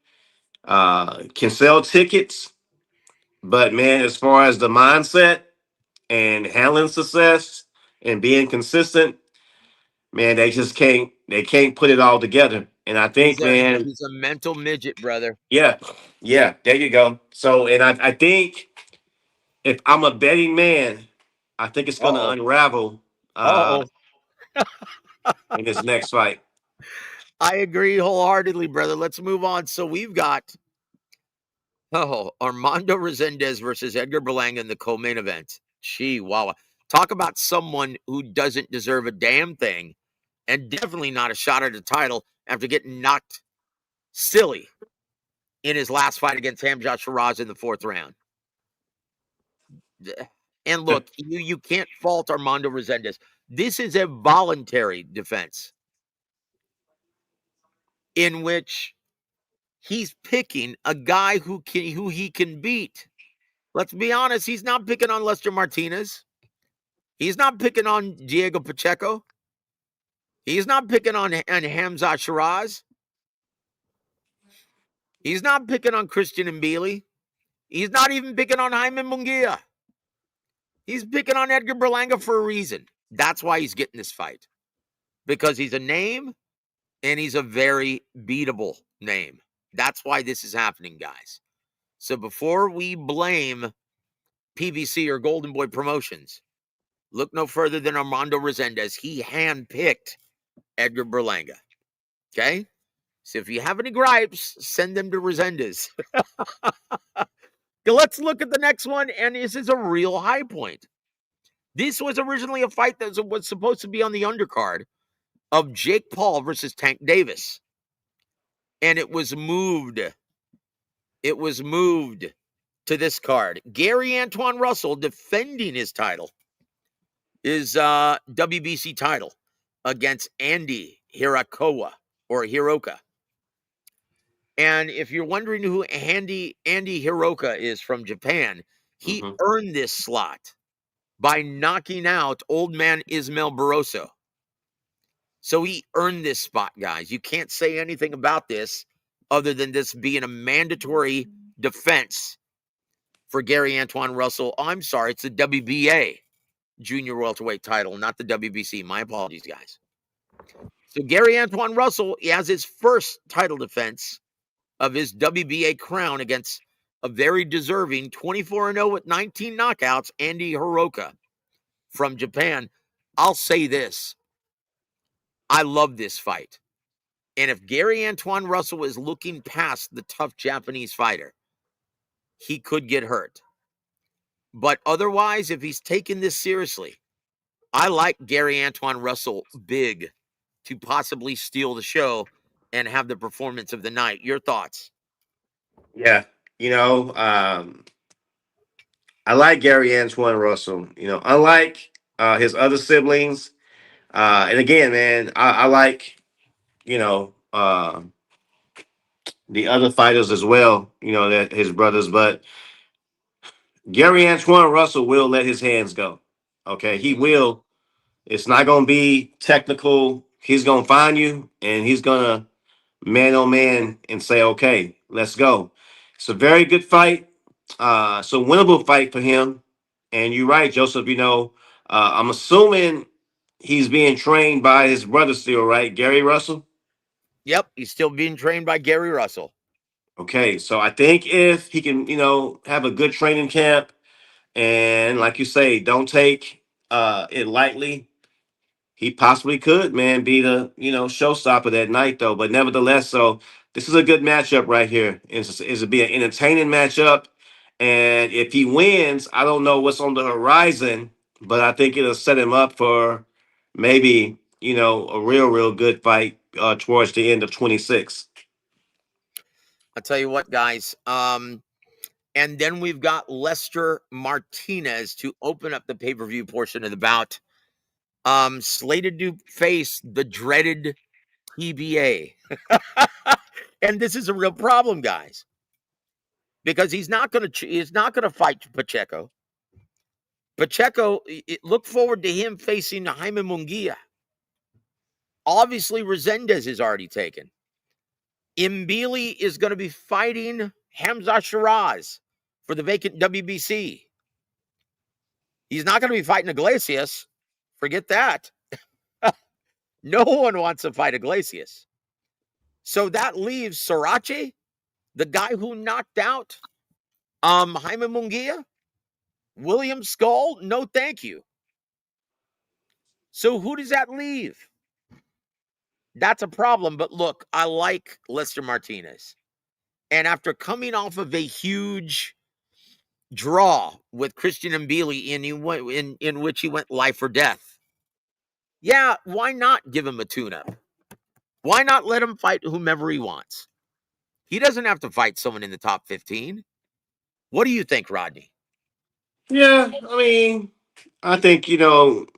Can sell tickets, but man, as far as the mindset and handling success and being consistent, man, they just can't. They can't put it all together. And I think, man, He's a mental midget, brother. yeah, yeah, there you go. So, and I think if I'm a betting man, I think it's going to Uh-oh. unravel Uh-oh. in this next fight. I agree wholeheartedly, brother. Let's move on. So we've got Armando Resendez versus Edgar Berlanga in the co-main event. Chihuahua. Talk about someone who doesn't deserve a damn thing, and definitely not a shot at the title after getting knocked silly in his last fight against Hamzat Shiraz in the 4th round. And look, you can't fault Armando Resendez. This is a voluntary defense in which he's picking a guy who he can beat. Let's be honest, he's not picking on Lester Martinez. He's not picking on Diego Pacheco. He's not picking on Hamzat Shiraz. He's not picking on Christian Mbili. He's not even picking on Jaime Munguia. He's picking on Edgar Berlanga for a reason. That's why he's getting this fight. Because he's a name and he's a very beatable name. That's why this is happening, guys. So before we blame PBC or Golden Boy Promotions, look no further than Armando Resendez. He handpicked Edgar Berlanga. Okay? So if you have any gripes, send them to Resendez. Let's look at the next one, and this is a real high point. This was originally a fight that was supposed to be on the undercard of Jake Paul versus Tank Davis. And it was moved. It was moved to this card. Gary Antoine Russell defending his title, his WBC title, against Andy Hiroka. And if you're wondering who Andy Hiroka is from Japan, he earned this slot by knocking out old man Ismael Barroso. So he earned this spot, guys. You can't say anything about this other than this being a mandatory defense for Gary Antoine Russell. Oh, I'm sorry, it's the WBA junior welterweight title, not the WBC. My apologies, guys. So Gary Antoine Russell, he has his first title defense of his WBA crown against a very deserving 24-0 with 19 knockouts, Andy Hiroka from Japan. I'll say this. I love this fight. And if Gary Antoine Russell is looking past the tough Japanese fighter, he could get hurt. But otherwise, if he's taking this seriously, I like Gary Antoine Russell big to possibly steal the show and have the performance of the night. Your thoughts? Yeah, I like Gary Antoine Russell. Unlike his other siblings, and again, man, I like you know uh, the other fighters as well. That his brothers, but Gary Antoine Russell will let his hands go. Okay, he will. It's not going to be technical. He's going to find you, and he's going to man on man and say, "Okay, let's go." It's a very good fight. It's a winnable fight for him. And you're right, Joseph. I'm assuming he's being trained by his brother still, right? Gary Russell. Yep, he's still being trained by Gary Russell. Okay, so I think if he can, have a good training camp, and like you say, don't take it lightly, he possibly could, man, be the showstopper that night, though. But nevertheless, so this is a good matchup right here. It'll be an entertaining matchup, and if he wins, I don't know what's on the horizon, but I think it'll set him up for maybe a real good fight towards the end of 26. I'll tell you what, guys. And then we've got Lester Martinez to open up the pay-per-view portion of the bout. Slated to face the dreaded TBA. And this is a real problem, guys, because he's not going to fight Pacheco. Pacheco, look forward to him facing Jaime Munguia. Obviously, Resendez is already taken. Mbili is going to be fighting Hamza Shiraz for the vacant WBC. He's not going to be fighting Iglesias. Forget that. No one wants to fight Iglesias. So that leaves Sarache, the guy who knocked out Jaime Munguia. William Skull, no thank you. So who does that leave? That's a problem. But look, I like Lester Martinez. And after coming off of a huge draw with Christian Mbili in which he went life or death, yeah, why not give him a tune-up? Why not let him fight whomever he wants? He doesn't have to fight someone in the top 15. What do you think, Rodney? Yeah, I mean, I think he's not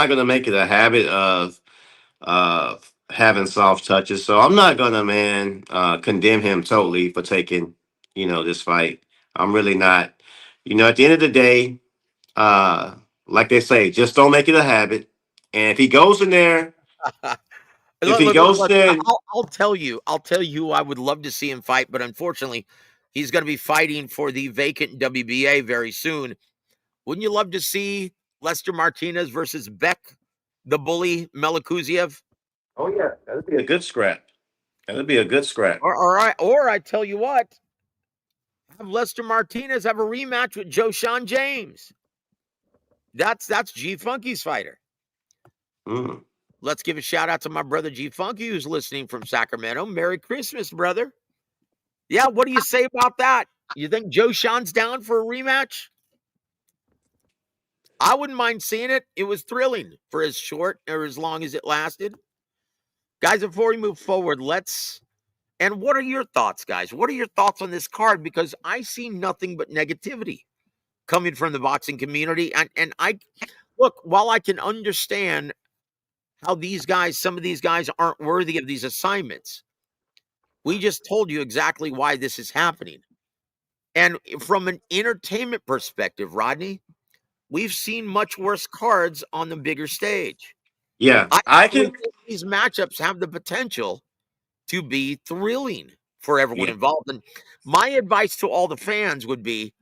going to make it a habit of having soft touches. So I'm not gonna, man, condemn him totally for taking, this fight. I'm really not. At the end of the day, like they say, just don't make it a habit. And if he goes in there, if he goes Look, there, I'll tell you who I would love to see him fight, but unfortunately, he's going to be fighting for the vacant WBA very soon. Wouldn't you love to see Lester Martinez versus Beck, the bully Melikuziev? oh yeah, that'd be a good scrap. That'd be a good scrap. Or I tell you what, have Lester Martinez have a rematch with Joe Sean James. That's G Funky's fighter. Mm. Let's give a shout out to my brother G Funky, who's listening from Sacramento. Merry Christmas, brother. Yeah, what do you say about that? You think Joe Sean's down for a rematch? I wouldn't mind seeing it. It was thrilling for as short or as long as it lasted. Guys, before we move forward, and what are your thoughts, guys? What are your thoughts on this card? Because I see nothing but negativity coming from the boxing community. And I look, while I can understand how some of these guys aren't worthy of these assignments, we just told you exactly why this is happening. And from an entertainment perspective, Rodney, we've seen much worse cards on the bigger stage. Yeah, I I really can. think these matchups have the potential to be thrilling for everyone Yeah, involved. And my advice to all the fans would be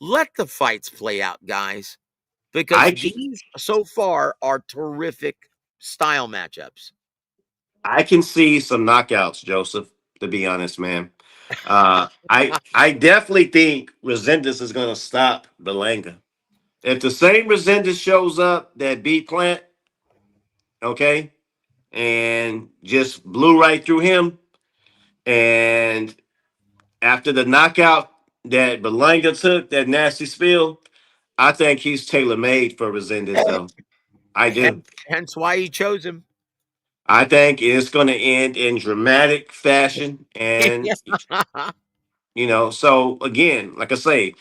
let the fights play out, guys, I because can. these so far are terrific style matchups. I can see some knockouts, Joseph. To be honest, man, I definitely think Resendez is going to stop Belanga. If the same Resendez shows up that beat Plant, okay, and just blew right through him, and after the knockout that Belanga took, that nasty spill, I think he's tailor made for Resendez, though. I do. Hence why he chose him. I think it's going to end in dramatic fashion, and so again, like I say,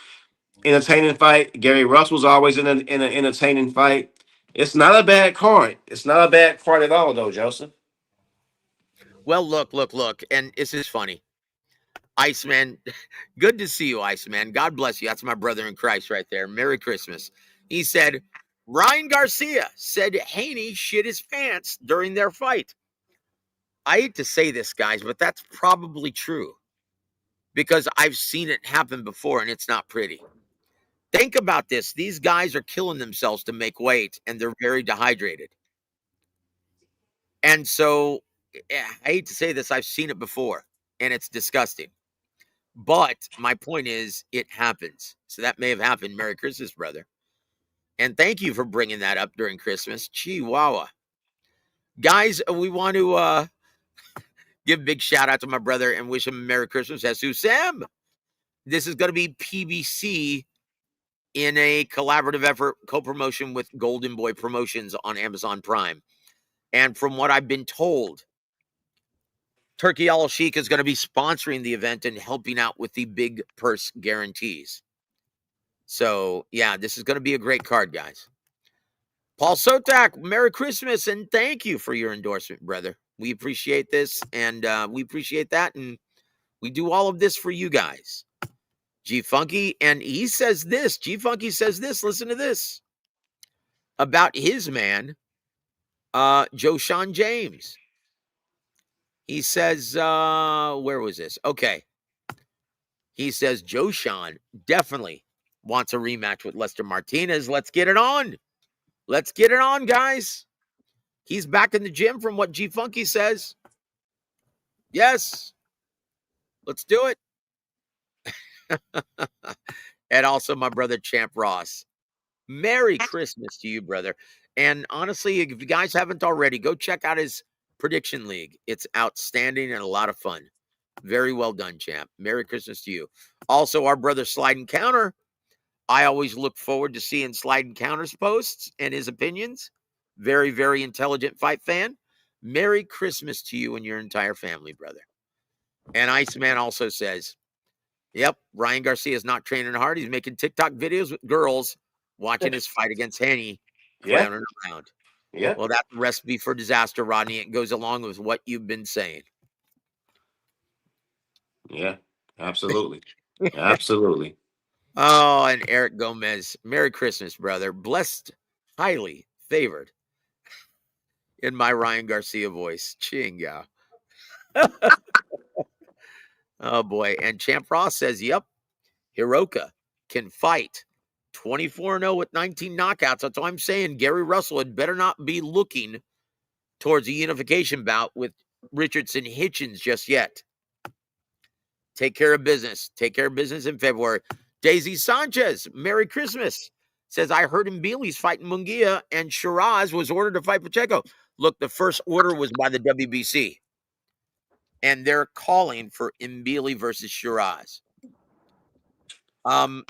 entertaining fight. Gary Russell's always in an entertaining fight. It's not a bad card. It's not a bad card at all, though, Joseph. Well, look, and this is funny. Iceman, good to see you, Iceman. God bless you. That's my brother in Christ right there. Merry Christmas. He said, Ryan Garcia said Haney shit his pants during their fight. I hate to say this, guys, but that's probably true because I've seen it happen before and it's not pretty. Think about this. These guys are killing themselves to make weight and they're very dehydrated. And so, I hate to say this, I've seen it before. and it's disgusting. But my point is, it happens. So that may have happened. Merry Christmas, brother. And thank you for bringing that up during Christmas. Chihuahua. Guys, we want to give a big shout out to my brother and wish him a Merry Christmas. Jesus Sam. This is going to be PBC in a collaborative effort, co-promotion with Golden Boy Promotions on Amazon Prime. And from what I've been told, Turkey Al Sheikh is going to be sponsoring the event and helping out with the big purse guarantees. So, yeah, this is going to be a great card, guys. Paul Sotak, Merry Christmas, and thank you for your endorsement, brother. We appreciate this, and we appreciate that, and we do all of this for you guys. G-Funky, and he says this. G-Funky says this. Listen to this. About his man, Joshawn James. He says, where was this? Okay. He says Joshawn definitely wants a rematch with Lester Martinez. Let's get it on. Let's get it on, guys. He's back in the gym from what G-Funky says. Yes. Let's do it. And also my brother Champ Ross. Merry Christmas to you, brother. And honestly, if you guys haven't already, go check out his prediction league. It's outstanding and a lot of fun. Very well done, Champ. Merry Christmas to you. Also, our brother Slide Encounter. I always look forward to seeing Slide Encounter's posts and his opinions. Very, very intelligent fight fan. Merry Christmas to you and your entire family, brother. And Iceman also says, yep, Ryan Garcia is not training hard. He's making TikTok videos with girls watching his fight against Henny, clowning around. Yeah. Well, that's a recipe for disaster, Rodney. It goes along with what you've been saying. Yeah, absolutely. Absolutely. Oh, and Eric Gomez, Merry Christmas, brother. Blessed, highly favored. In my Ryan Garcia voice. Chinga. Oh, boy. And Champ Ross says, yep, Hiroka can fight 24-0 with 19 knockouts. That's all I'm saying. Gary Russell had better not be looking towards a unification bout with Richardson Hitchens just yet. Take care of business. Take care of business in February. Daisy Sanchez, Merry Christmas. Says, I heard Mbili's fighting Munguia and Shiraz was ordered to fight Pacheco. Look, the first order was by the WBC. And they're calling for Mbili versus Shiraz. I'm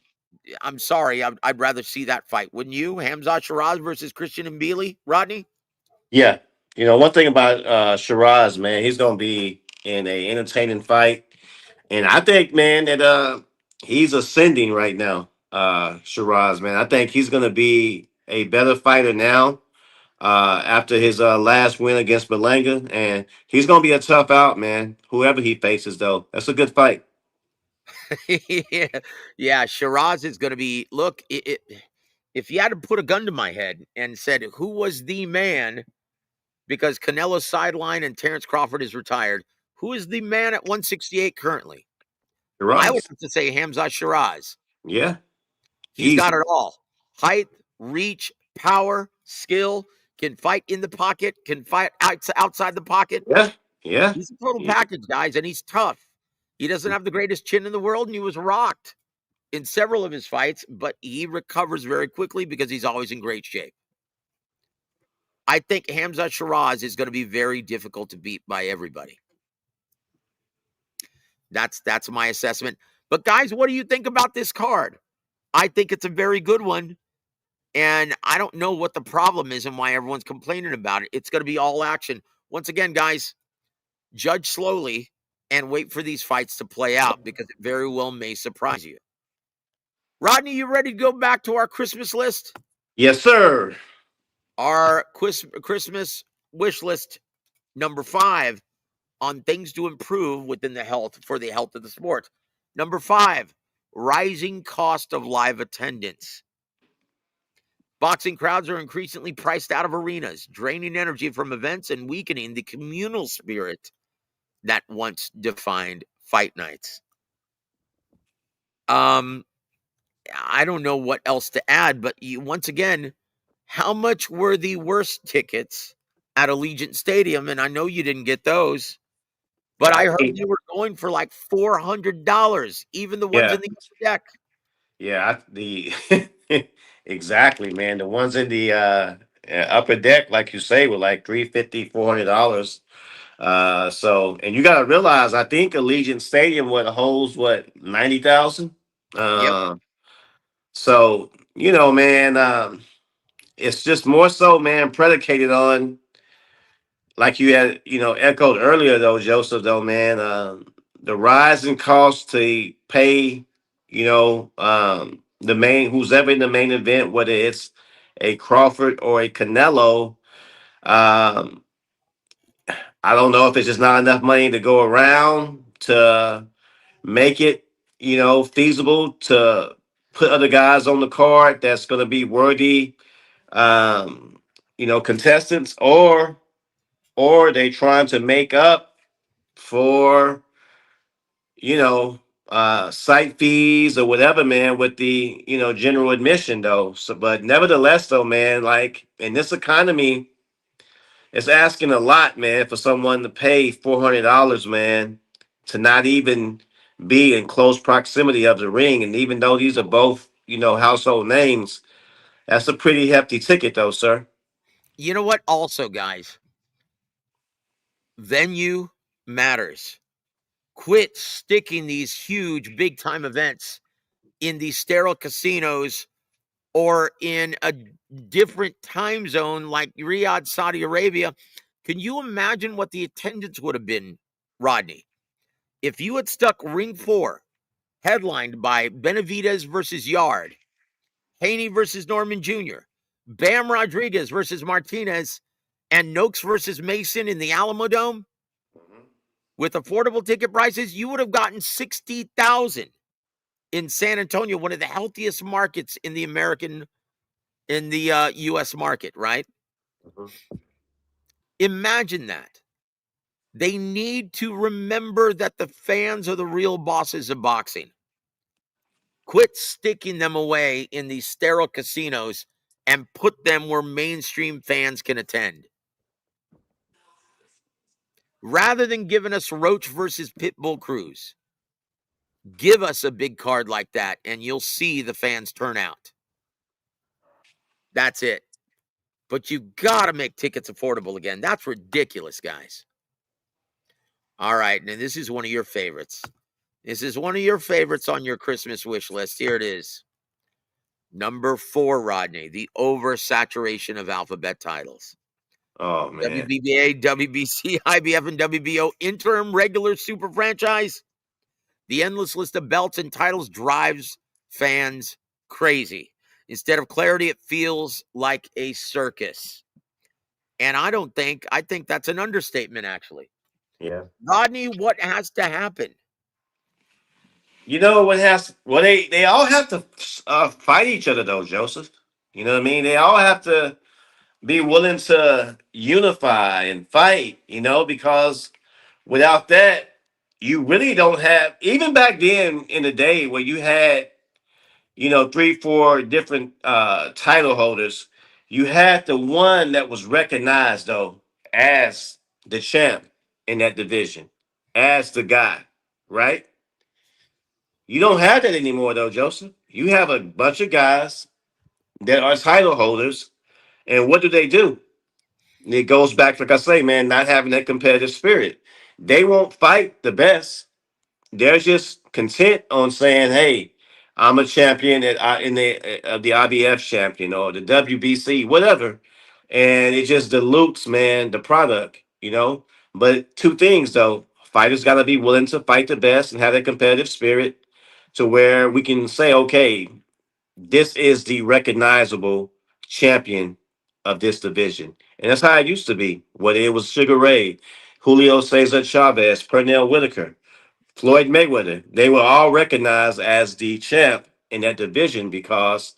sorry. I'd rather see that fight. Wouldn't you? Hamzat Shiraz versus Christian Mbili, Rodney? Yeah. You know, one thing about Shiraz, man, he's going to be in a entertaining fight. And I think, man, that he's ascending right now, Shiraz, man. I think he's going to be a better fighter now after his last win against Berlanga. And he's going to be a tough out, man, whoever he faces, though. That's a good fight. Yeah, Shiraz is going to be, look, if you had to put a gun to my head and said, who was the man, because Canelo's sideline and Terrence Crawford is retired, who is the man at 168 currently? Shiraz. I would have to say Hamzat Shiraz. Yeah. He's got it all. Height, reach, power, skill, can fight in the pocket, can fight outside the pocket. Yeah. Yeah. He's a total package, guys, and he's tough. He doesn't have the greatest chin in the world, and he was rocked in several of his fights, but he recovers very quickly because he's always in great shape. I think Hamzat Shiraz is going to be very difficult to beat by everybody. That's my assessment. But guys, what do you think about this card? I think it's a very good one. And I don't know what the problem is and why everyone's complaining about it. It's going to be all action. Once again, guys, judge slowly and wait for these fights to play out because it very well may surprise you. Rodney, you ready to go back to our Christmas list? Yes, sir. Our Christmas wish list number 5 on things to improve within the health for the health of the sport. Number 5, rising cost of live attendance. Boxing crowds are increasingly priced out of arenas, draining energy from events and weakening the communal spirit that once defined fight nights. I don't know what else to add, but once again, how much were the worst tickets at Allegiant Stadium? And I know you didn't get those. But I heard they were going for like $400, even the ones Yeah, in the upper deck. yeah, exactly, man. The ones in the upper deck, like you say, were like $350, $400. So, and you got to realize, I think Allegiant Stadium holds 90,000. Yep. So man, it's just more so, man, predicated on, like you had, echoed earlier, though, Joseph, though, man, the rise in cost to pay, the main, who's ever in the main event, whether it's a Crawford or a Canelo. Um, I don't know if it's just not enough money to go around to make it, feasible to put other guys on the card that's going to be worthy, contestants, or they trying to make up for, you know, site fees or whatever, man, with the, general admission though. So, but nevertheless, though, man, like in this economy, it's asking a lot, man, for someone to pay $400, man, to not even be in close proximity of the ring. And even though these are both, household names, that's a pretty hefty ticket, though, sir. You know what? Also, guys, venue matters. Quit sticking these huge big time events in these sterile casinos or in a different time zone like Riyadh, Saudi Arabia. Can you imagine what the attendance would have been, Rodney, if you had stuck Ring 4, headlined by Benavidez versus Yard, Haney versus Norman Jr., Bam Rodriguez versus Martinez, and Noakes versus Mason in the Alamo Dome? With affordable ticket prices, you would have gotten 60,000 in San Antonio, one of the healthiest markets in the U.S. market, right? Mhm. Imagine that. They need to remember that the fans are the real bosses of boxing. Quit sticking them away in these sterile casinos and put them where mainstream fans can attend. Rather than giving us Roach versus Pitbull Cruz, give us a big card like that and you'll see the fans turn out. That's it. But you got to make tickets affordable again. That's ridiculous, guys. All right. Now, this is one of your favorites. This is one of your favorites on your Christmas wish list. Here it is. Number 4, Rodney, the oversaturation of alphabet titles. Oh man. WBBA, WBC, IBF, and WBO interim regular super franchise. The endless list of belts and titles drives fans crazy. Instead of clarity, it feels like a circus. And I think that's an understatement, actually. Yeah. Rodney, what has to happen? You know what has well they all have to fight each other though, Joseph. You know what I mean? They all have to be willing to unify and fight, because without that, you really don't have, even back then in the day where you had, three, four different title holders, you had the one that was recognized though as the champ in that division, as the guy, right? You don't have that anymore though, Joseph. You have a bunch of guys that are title holders, and what do? It goes back, like I say, man, not having that competitive spirit. They won't fight the best. They're just content on saying, "Hey, I'm a champion in the IBF champion or the WBC, whatever," and it just dilutes, man, the product. But two things though: fighters got to be willing to fight the best and have that competitive spirit, to where we can say, "Okay, this is the recognizable champion of this division." And that's how it used to be. Whether it was Sugar Ray, Julio Cesar Chavez, Pernell Whitaker, Floyd Mayweather, they were all recognized as the champ in that division because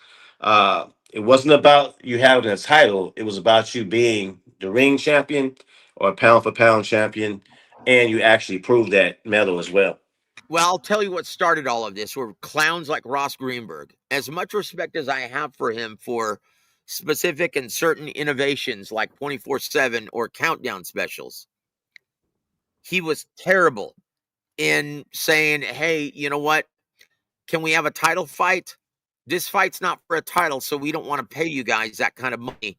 it wasn't about you having a title. It was about you being the ring champion or pound for pound champion. And you actually proved that medal as well. Well, I'll tell you what started all of this were clowns like Ross Greenberg. As much respect as I have for him for specific and certain innovations like 24/7 or countdown specials, He was terrible in saying, hey, you know what? Can we have a title fight? This fight's not for a title, so we don't want to pay you guys that kind of money.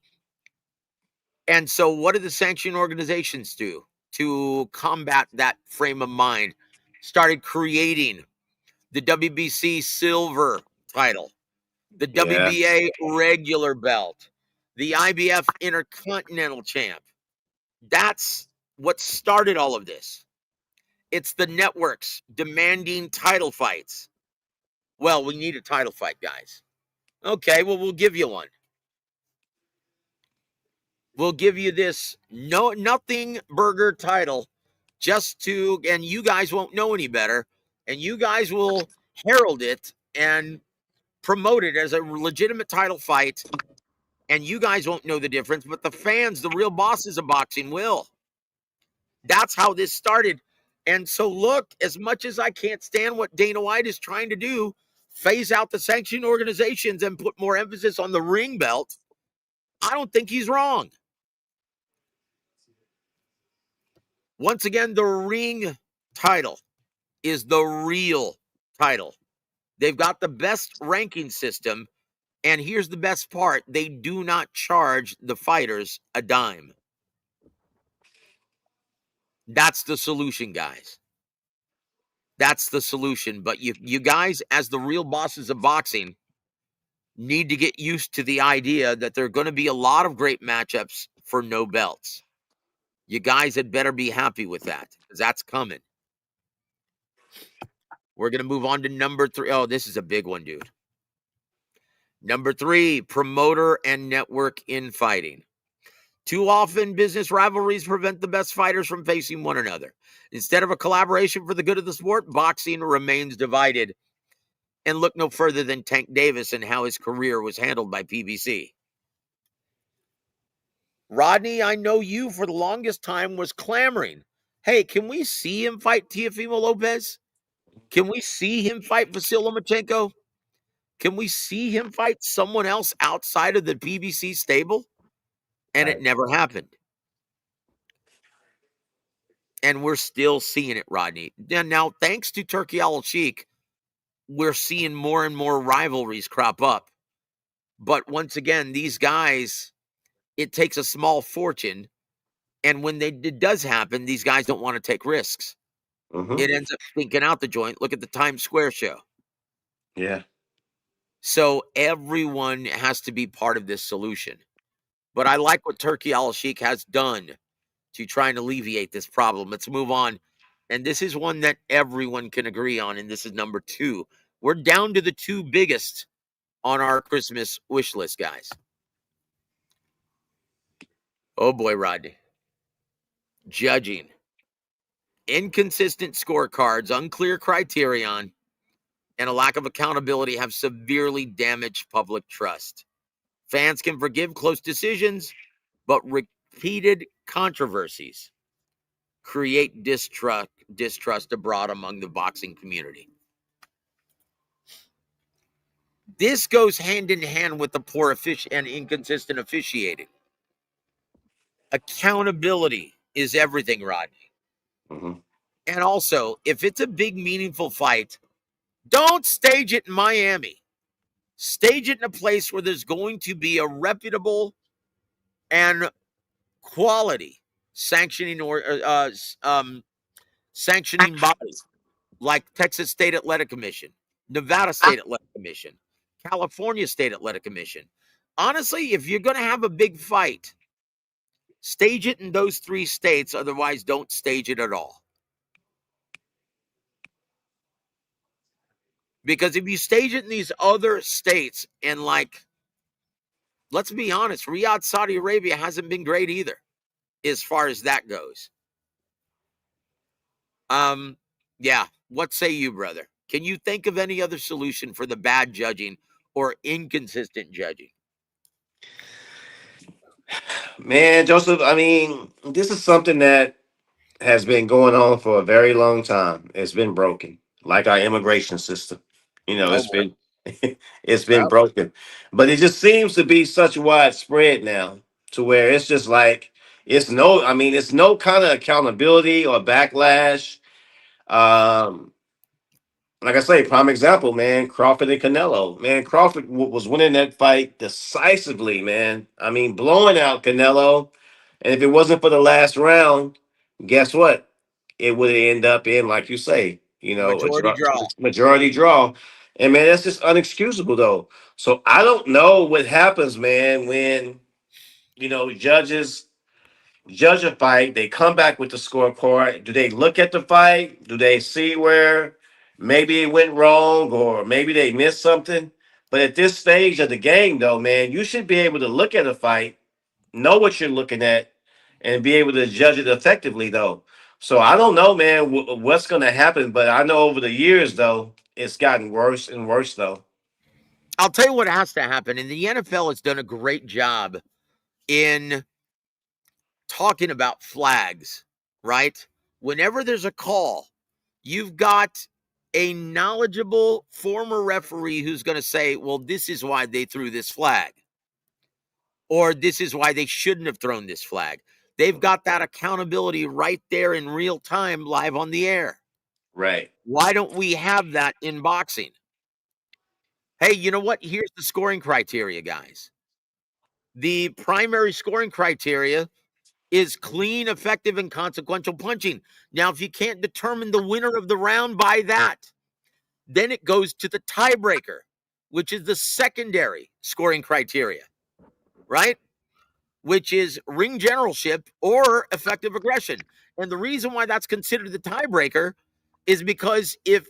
And so what did the sanction organizations do to combat that frame of mind? Started creating the WBC silver title, the Yeah. WBA regular belt, the IBF intercontinental champ. That's what started all of this. It's the networks demanding title fights. Well, we need a title fight, guys. Okay, well, we'll give you one. We'll give you this nothing burger title just to, and you guys won't know any better, and you guys will herald it and promote it as a legitimate title fight, and you guys won't know the difference, but the fans, the real bosses of boxing, will. That's how this started. And so, look, as much as I can't stand what Dana White is trying to do, phase out the sanctioned organizations and put more emphasis on the ring belt, I don't think he's wrong. Once again, the ring title is the real title. They've got the best ranking system. And here's the best part. They do not charge the fighters a dime. That's the solution, guys. That's the solution. But you guys, as the real bosses of boxing, need to get used to the idea that there are going to be a lot of great matchups for no belts. You guys had better be happy with that, because that's coming. We're going to move on to number 3. Oh, this is a big one, dude. Number 3, promoter and network infighting. Too often, business rivalries prevent the best fighters from facing one another. Instead of a collaboration for the good of the sport, boxing remains divided. And look no further than Tank Davis and how his career was handled by PBC. Rodney, I know you for the longest time was clamoring. Hey, can we see him fight Teofimo Lopez? Can we see him fight Vasil Lomachenko? Can we see him fight someone else outside of the PBC stable? And it never happened. And we're still seeing it, Rodney. And now, thanks to Turkey Al-Sheikh, we're seeing more and more rivalries crop up. But once again, these guys, it takes a small fortune. And when it does happen, these guys don't want to take risks. Mm-hmm. It ends up stinking out the joint. Look at the Times Square show. Yeah. So everyone has to be part of this solution. But I like what Turkey Al-Sheikh has done to try and alleviate this problem. Let's move on. And this is one that everyone can agree on, and this is number 2. We're down to the 2 biggest on our Christmas wish list, guys. Oh boy, Rodney. Judging. Inconsistent scorecards, unclear criterion, and a lack of accountability have severely damaged public trust. Fans can forgive close decisions, but repeated controversies create distrust abroad among the boxing community. This goes hand in hand with the poor and inconsistent officiating. Accountability is everything, Rodney. Mm-hmm. And also, if it's a big, meaningful fight, don't stage it in Miami. Stage it in a place where there's going to be a reputable and quality sanctioning sanctioning body, like Texas State Athletic Commission, Nevada State Athletic Commission, California State Athletic Commission. Honestly, if you're going to have a big fight, stage it in those 3 states. Otherwise, don't stage it at all. Because if you stage it in these other states, and let's be honest, Riyadh, Saudi Arabia hasn't been great either, as far as that goes. Yeah. What say you, brother? Can you think of any other solution for the bad judging or inconsistent judging? Man, Joseph, I mean, this is something that has been going on for a very long time. It's been broken, like our immigration system. You know, Oh it's boy. been it's been Yep. broken, but it just seems to be such widespread now to where it's just like It's no, I mean, it's no kind of accountability or backlash. Um, like I say, prime example, man, Crawford and Canelo. Man, Crawford was winning that fight decisively, man. I mean, blowing out Canelo. And if it wasn't for the last round, guess what? It would end up in, like you say, a Majority draw. majority draw. And man, that's just unexcusable, though. So I don't know what happens, man, when judges judge a fight, they come back with the scorecard. Do they look at the fight? Do they see where maybe it went wrong or maybe they missed something? But at this stage of the game, though, man, you should be able to look at a fight, know what you're looking at, and be able to judge it effectively, though. So I don't know, man, what's going to happen, but I know over the years, though, it's gotten worse and worse, though. I'll tell you what has to happen. And the NFL has done a great job in talking about flags, right? Whenever there's a call, you've got a knowledgeable former referee who's going to say, well, this is why they threw this flag, or this is why they shouldn't have thrown this flag. They've got that accountability right there in real time, live on the air. Right. Why don't we have that in boxing? Hey, you know what? Here's the scoring criteria, guys. The primary scoring criteria is clean, effective, and consequential punching. Now, if you can't determine the winner of the round by that, then it goes to the tiebreaker, which is the secondary scoring criteria, right? Which is ring generalship or effective aggression. And the reason why that's considered the tiebreaker is because if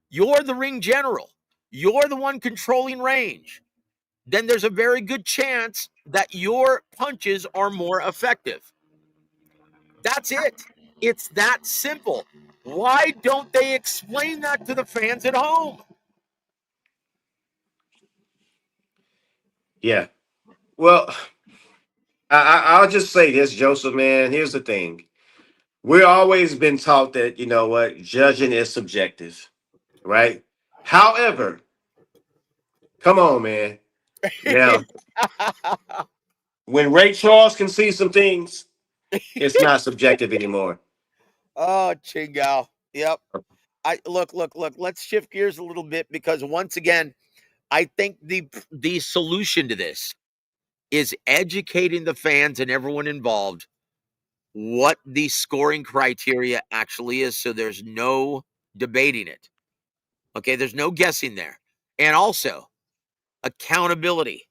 you're the ring general, you're the one controlling range, then there's a very good chance that your punches are more effective. That's it. It's that simple. Why don't they explain that to the fans at home? Yeah. Well, I'll just say this, Joseph, man. Here's the thing. We've always been taught that, you know what, judging is subjective, right? However, come on, man. Now, when Ray Charles can see some things, it's not subjective anymore. Oh, Chingo. Yep. I look. Let's shift gears a little bit because once again, I think the solution to this is educating the fans and everyone involved what the scoring criteria actually is, so there's no debating it. Okay, there's no guessing there, and also accountability.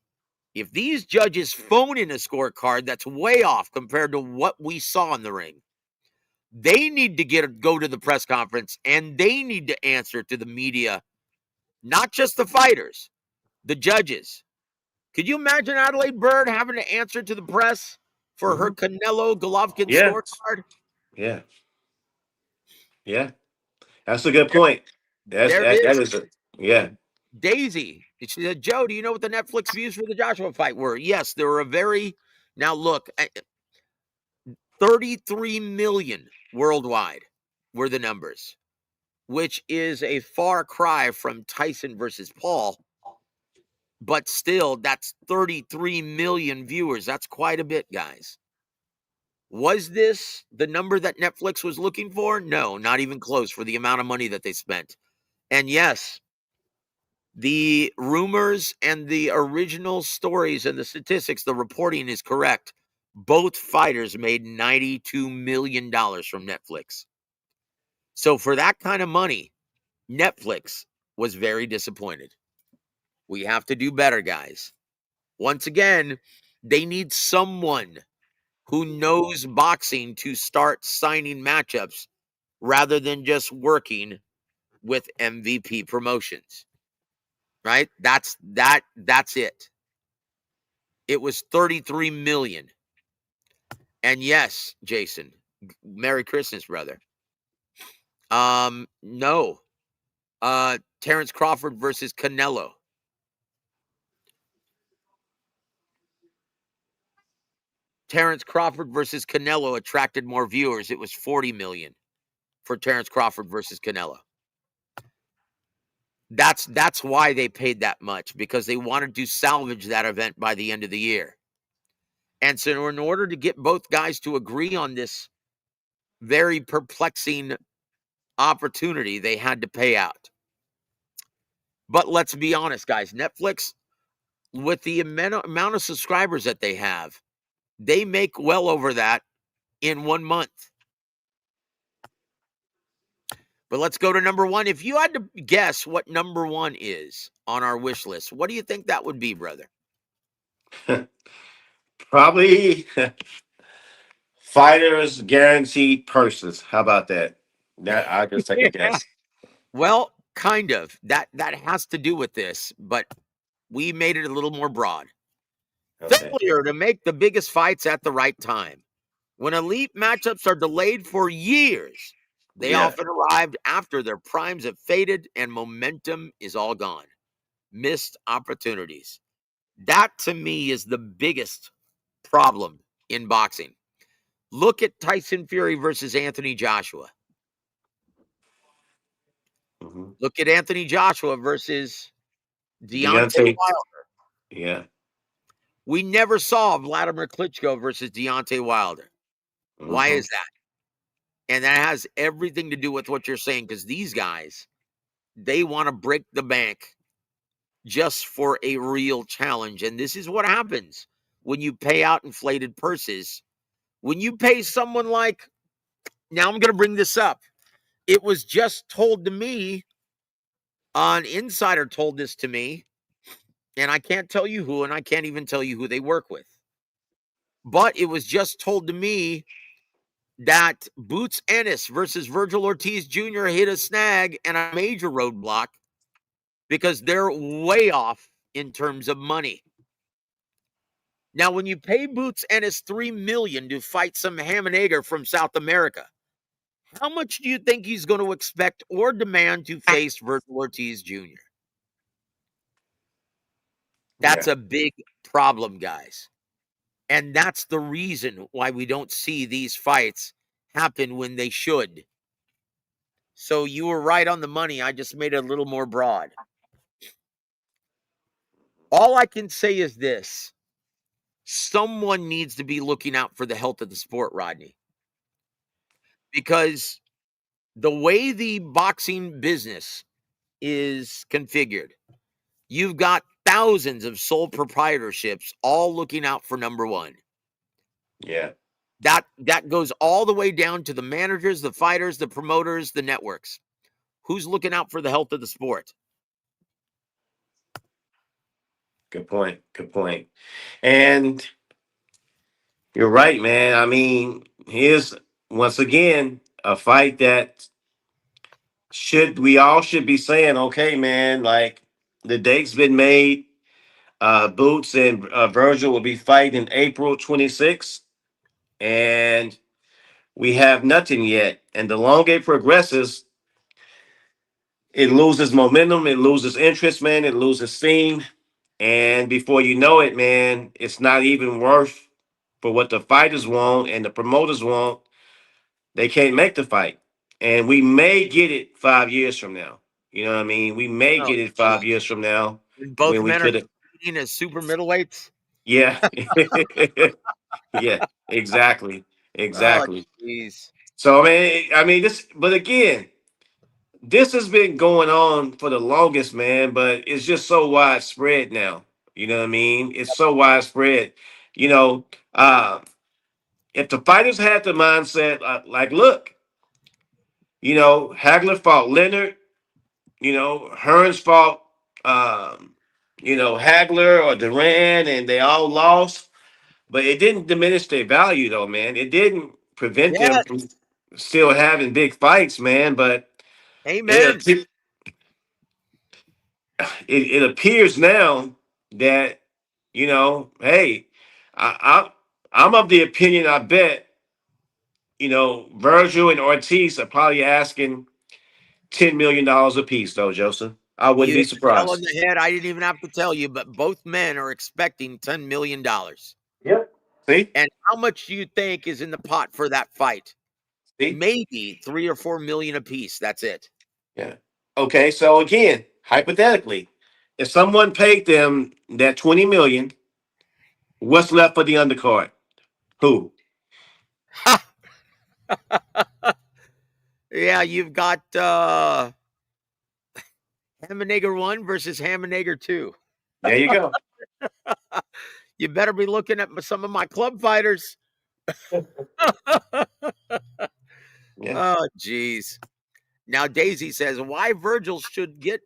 If these judges phone in a scorecard that's way off compared to what we saw in the ring, they need to go to the press conference and they need to answer to the media, not just the fighters, the judges. Could you imagine Adelaide Bird having to answer to the press for her Canelo Golovkin Yeah. scorecard? Yeah. Yeah. That's a good point. There That is is yeah. Daisy. She said, Joe, do you know what the Netflix views for the Joshua fight were? Yes, there were a very, now look, 33 million worldwide were the numbers, which is a far cry from Tyson versus Paul. But still, that's 33 million viewers. That's quite a bit, guys. Was this the number that Netflix was looking for? No, not even close for the amount of money that they spent. And yes, the rumors and the original stories and the statistics, the reporting is correct. Both fighters made $92 million from Netflix. So for that kind of money, Netflix was very disappointed. We have to do better, guys. Once again, they need someone who knows boxing to start signing matchups rather than just working with MVP promotions. Right? That's it. It was 33 million. And yes, Jason, Merry Christmas, brother. No. Terrence Crawford versus Canelo. Terrence Crawford versus Canelo attracted more viewers. It was 40 million for Terrence Crawford versus Canelo. That's why they paid that much, because they wanted to salvage that event by the end of the year. And so in order to get both guys to agree on this very perplexing opportunity, they had to pay out. But let's be honest, guys, Netflix, with the amount of subscribers that they have, they make well over that in 1 month. But let's go to number one. If you had to guess what number one is on our wish list, what do you think that would be, brother? Probably fighters guaranteed purses. How about that? That I'll just take a guess. Well, kind of. That has to do with this, but we made it a little more broad. Okay. Failure to make the biggest fights at the right time. When elite matchups are delayed for years, they Yeah. often arrived after their primes have faded and momentum is all gone. Missed opportunities. That, to me, is the biggest problem in boxing. Look at Tyson Fury versus Anthony Joshua. Mm-hmm. Look at Anthony Joshua versus Deontay Deontay. Wilder. Yeah. We never saw Vladimir Klitschko versus Deontay Wilder. Why Mm-hmm. is that? And that has everything to do with what you're saying, because these guys, they want to break the bank just for a real challenge. And this is what happens when you pay out inflated purses. When you pay someone like, now I'm going to bring this up. It was just told to me, an insider told this to me, and I can't tell you who, and I can't even tell you who they work with. But it was just told to me that Boots Ennis versus Virgil Ortiz Jr. hit a snag and a major roadblock because they're way off in terms of money. Now, when you pay Boots Ennis $3 million to fight some ham and egger from South America, how much do you think he's going to expect or demand to face Virgil Ortiz Jr.? That's a big problem, guys. And that's the reason why we don't see these fights happen when they should. So you were right on the money. I just made it a little more broad. All I can say is this. Someone needs to be looking out for the health of the sport, Rodney. Because the way the boxing business is configured, you've got thousands of sole proprietorships all looking out for number one. Yeah. That goes all the way down to the managers, the fighters, the promoters, the networks. Who's looking out for the health of the sport? Good point. Good point. And you're right, man. I mean, here's once again a fight that we all should be saying, okay, man, like the date's been made. Boots and Virgil will be fighting April 26th, and we have nothing yet. And the longer it progresses, it loses momentum, it loses interest, man, it loses steam. And before you know it, man, it's not even worth for what the fighters want and the promoters want. They can't make the fight. And we may get it 5 years from now. You know what I mean? We may Oh, get it geez. 5 years from now When both when we men are could have. competing as super middleweights. Yeah. Yeah, exactly. Oh, Exactly. jeez. So I mean this, but again, this has been going on for the longest, man, but it's just so widespread now. You know what I mean? It's so widespread. You know, if the fighters had the mindset like, look, Hagler fought Leonard, Hearns fought, Hagler or Duran, and they all lost, but it didn't diminish their value, though, man. It didn't prevent them Yes. from still having big fights, man. But Amen. it it appears now that hey, I I'm of the opinion. I bet Virgil and Ortiz are probably asking $10 million a piece, though, Joseph. I wouldn't You be hit the nail on surprised. the head. I didn't even have to tell you, but both men are expecting $10 million. Yep. See, And how much do you think is in the pot for that fight? see, Maybe 3 or 4 million apiece. That's it. yeah. Okay, so again, hypothetically, if someone paid them that 20 million, What's left for the undercard? Who? Ha! Yeah, you've got Hammernager 1 versus Hammernager 2. There you go. You better be looking at some of my club fighters. Yeah. Oh, geez. Now, Daisy says, why Virgil should get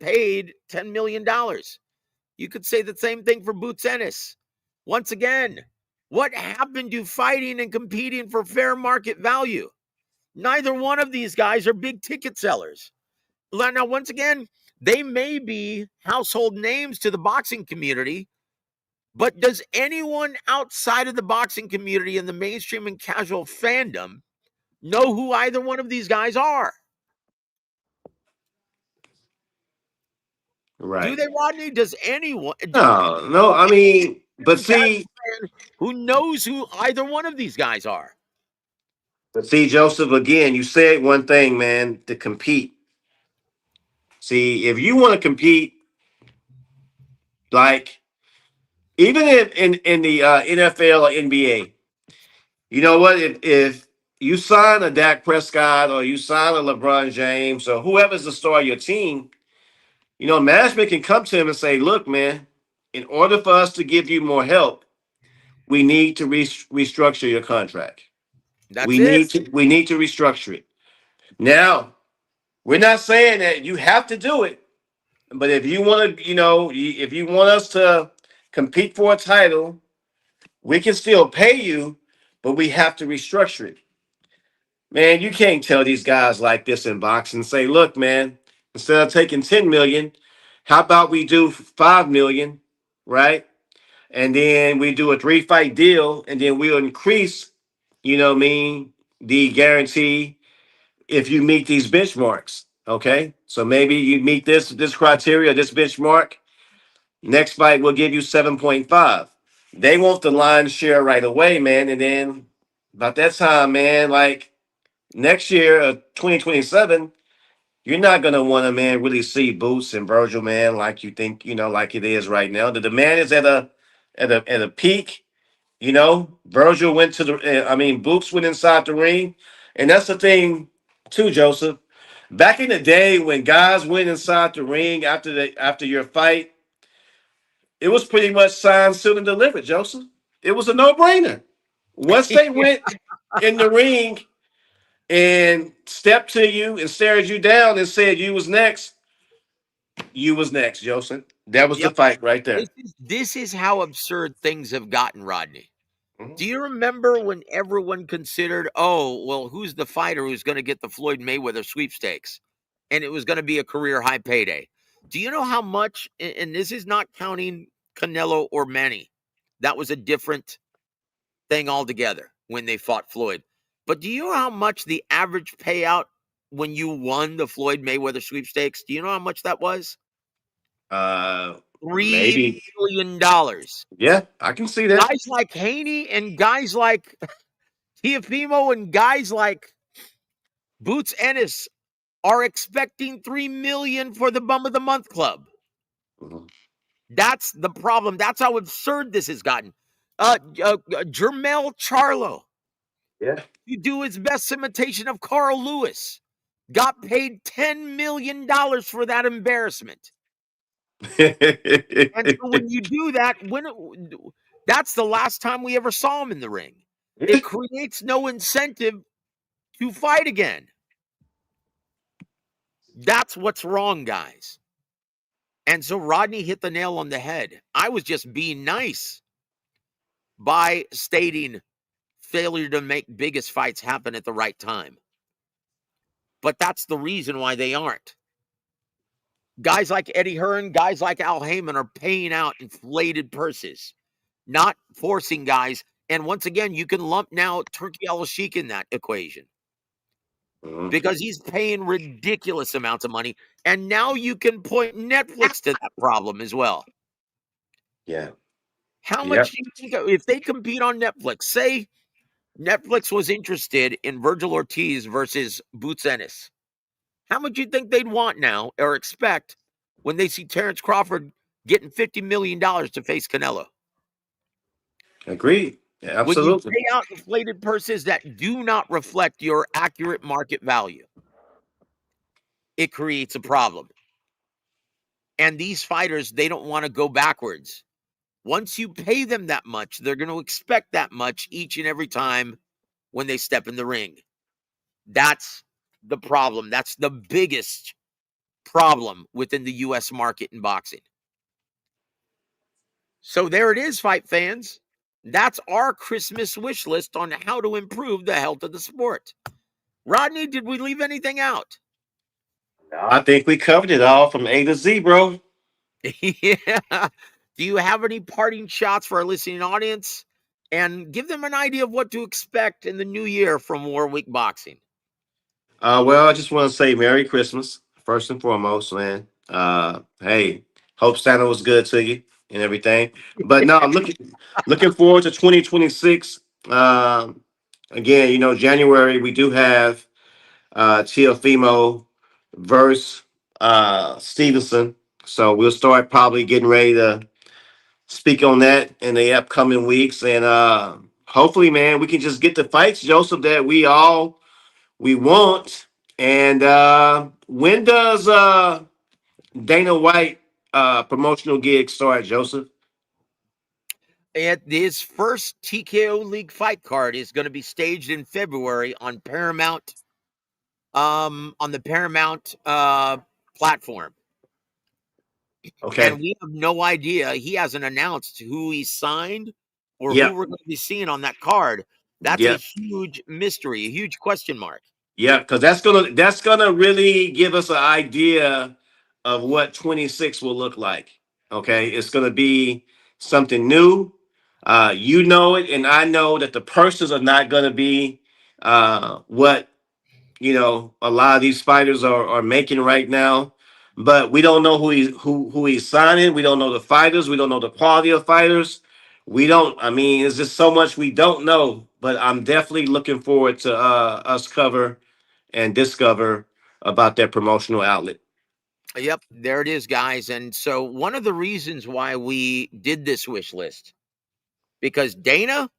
paid $10 million. You could say the same thing for Boots Ennis. Once again, what happened to fighting and competing for fair market value? Neither one of these guys are big ticket sellers. Now, once again, they may be household names to the boxing community, but does anyone outside of the boxing community in the mainstream and casual fandom know who either one of these guys are? Do Right. they, Rodney? Does anyone? No. I mean, but see, Who knows who either one of these guys are? Joseph, again, you said one thing, man, to compete. See, if you want to compete, like even in the NFL or NBA, you know what? If you sign a Dak Prescott or you sign a LeBron James or whoever's the star of your team, management can come to him and say, "Look, man, in order for us to give you more help, we need to restructure your contract. That's it. We need to restructure it." Now, we're not saying that you have to do it, but if you want to, if you want us to compete for a title, we can still pay you, but we have to restructure it. Man, you can't tell these guys like this in boxing. Say, look, man, instead of taking 10 million, how about we do 5 million, right? And then we do a 3-fight deal, and then we'll increase, the guarantee if you meet these benchmarks. Okay, so maybe you meet this criteria, this benchmark. Next fight will give you 7.5. They want the lion's share right away, man. And then about that time, man, like next year, 2027, you're not gonna want to, man, really see Boots and Virgil, man, like you think, like it is right now. The demand is at a peak. Virgil went to Boots went inside the ring, and that's the thing, too, Joseph. Back in the day when guys went inside the ring after your fight, it was pretty much signed, sealed, and delivered, Joseph. It was a no-brainer. Once they went in the ring and stepped to you and stared you down and said you was next, Joseph. That was the Yep. fight right there. This is how absurd things have gotten, Rodney. Mhm. Do you remember when everyone considered, oh, well, who's the fighter who's going to get the Floyd Mayweather sweepstakes? And it was going to be a career high payday. Do you know how much, and this is not counting Canelo or Manny. That was a different thing altogether when they fought Floyd. But do you know how much the average payout when you won the Floyd Mayweather sweepstakes? Do you know how much that was? $3 Maybe. million. Yeah, I can see that. Guys like Haney and guys like Tiafimo and guys like Boots Ennis are expecting $3 million for the Bum of the Month Club. Mhm. That's the problem. That's how absurd this has gotten. Jermel Charlo, Yeah. you do his best imitation of Carl Lewis, got paid $10 million for that embarrassment. And so when you do that, that's the last time we ever saw him in the ring. It creates no incentive to fight again. That's what's wrong, guys. And so Rodney hit the nail on the head. I was just being nice by stating failure to make biggest fights happen at the right time. But that's the reason why they aren't. Guys like Eddie Hearn, guys like Al Heyman are paying out inflated purses, not forcing guys. And once again, you can lump now Turkey Al-Sheikh in that equation Mhm. because he's paying ridiculous amounts of money. And now you can point Netflix to that problem as well. Yeah. How much Yep. do you think if they compete on Netflix? Say Netflix was interested in Virgil Ortiz versus Boots Ennis. How much do you think they'd want now or expect when they see Terrence Crawford getting $50 million to face Canelo? Agreed. Yeah, When you absolutely. pay out inflated purses that do not reflect your accurate market value, it creates a problem. And these fighters, they don't want to go backwards. Once you pay them that much, they're going to expect that much each and every time when they step in the ring. That's the problem. That's the biggest problem within the US market in boxing. So there it is, fight fans. That's our Christmas wish list on how to improve the health of the sport. Rodney, did we leave anything out? I think we covered it all from A to Z, bro. Yeah. Do you have any parting shots for our listening audience? And give them an idea of what to expect in the new year from WaraWeek Boxing. Well, I just want to say Merry Christmas first and foremost, man. Hey, hope Santa was good to you and everything. But no, looking forward to 2026. Again, January we do have Tiafimo versus Stevenson, so we'll start probably getting ready to speak on that in the upcoming weeks, and hopefully, man, we can just get the fights, Joseph, that we want. And when does Dana White promotional gig start, Joseph? His first TKO League fight card is going to be staged in February on Paramount, on the Paramount platform. And Okay. we have no idea. He hasn't announced who he signed or who Yeah. we're going to be seeing on that card. That's a Yeah. huge mystery, a huge question mark. Yeah. Because that's gonna really give us an idea of what 26 will look like. Okay. It's gonna be something new. You know it, and I know that the purses are not gonna be what a lot of these fighters are making right now. But we don't know who he's signing. We don't know the fighters. We don't know the quality of fighters. We don't. I mean, it's just so much we don't know. But I'm definitely looking forward to us cover and discover about that promotional outlet. Yep, there it is, guys. And so one of the reasons why we did this wish list, because Dana,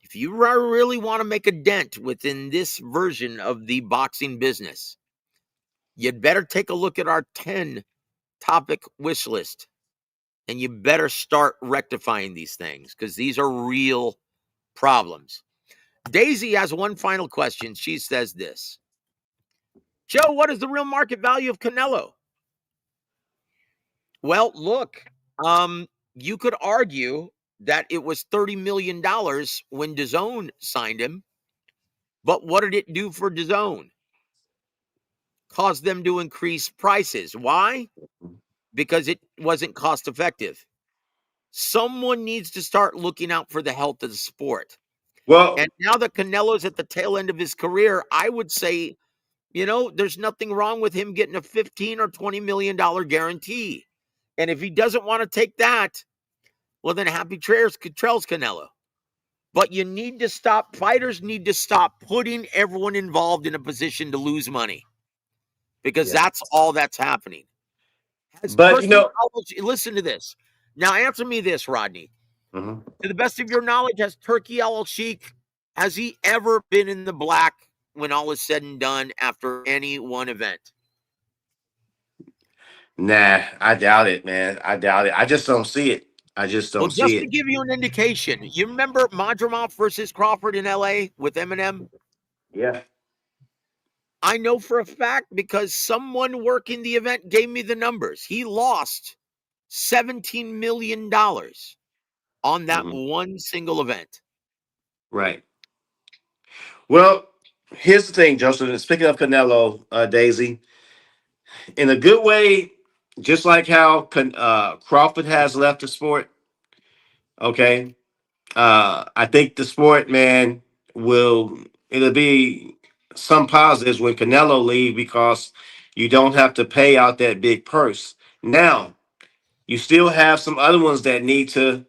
if you really want to make a dent within this version of the boxing business, you'd better take a look at our 10 topic wish list, and you better start rectifying these things because these are real problems. Daisy has one final question. She says this: Joe, what is the real market value of Canelo? Well, look, you could argue that it was $30 million when DAZN signed him, but what did it do for DAZN? Caused them to increase prices. Why? Because it wasn't cost effective. Someone needs to start looking out for the health of the sport. Well, And now that Canelo's at the tail end of his career, I would say, there's nothing wrong with him getting a $15 or $20 million guarantee. And if he doesn't want to take that, well, then happy trails Canelo. But you need to stop, fighters need to stop putting everyone involved in a position to lose money because yeah. that's all that's happening. Has But Turkey Al listen to this. Now answer me this, Rodney. mhm. To the best of your knowledge, has Turkey Al Sheikh, has he ever been in the black when all is said and done after any one event? Nah, I doubt it, man. I doubt it. I just don't see it. I just Well, don't see just to it. give you an indication, you remember Madrimov versus Crawford in LA with Eminem? Yeah. I know for a fact because someone working the event gave me the numbers. He lost $17 million on that Mhm. one single event. Right. Well, here's the thing, Joseph. And speaking of Canelo, Daisy, in a good way, just like how Crawford has left the sport. Okay, I think the sport, man, will it'll be some positives when Canelo leave because you don't have to pay out that big purse. Now, you still have some other ones that need to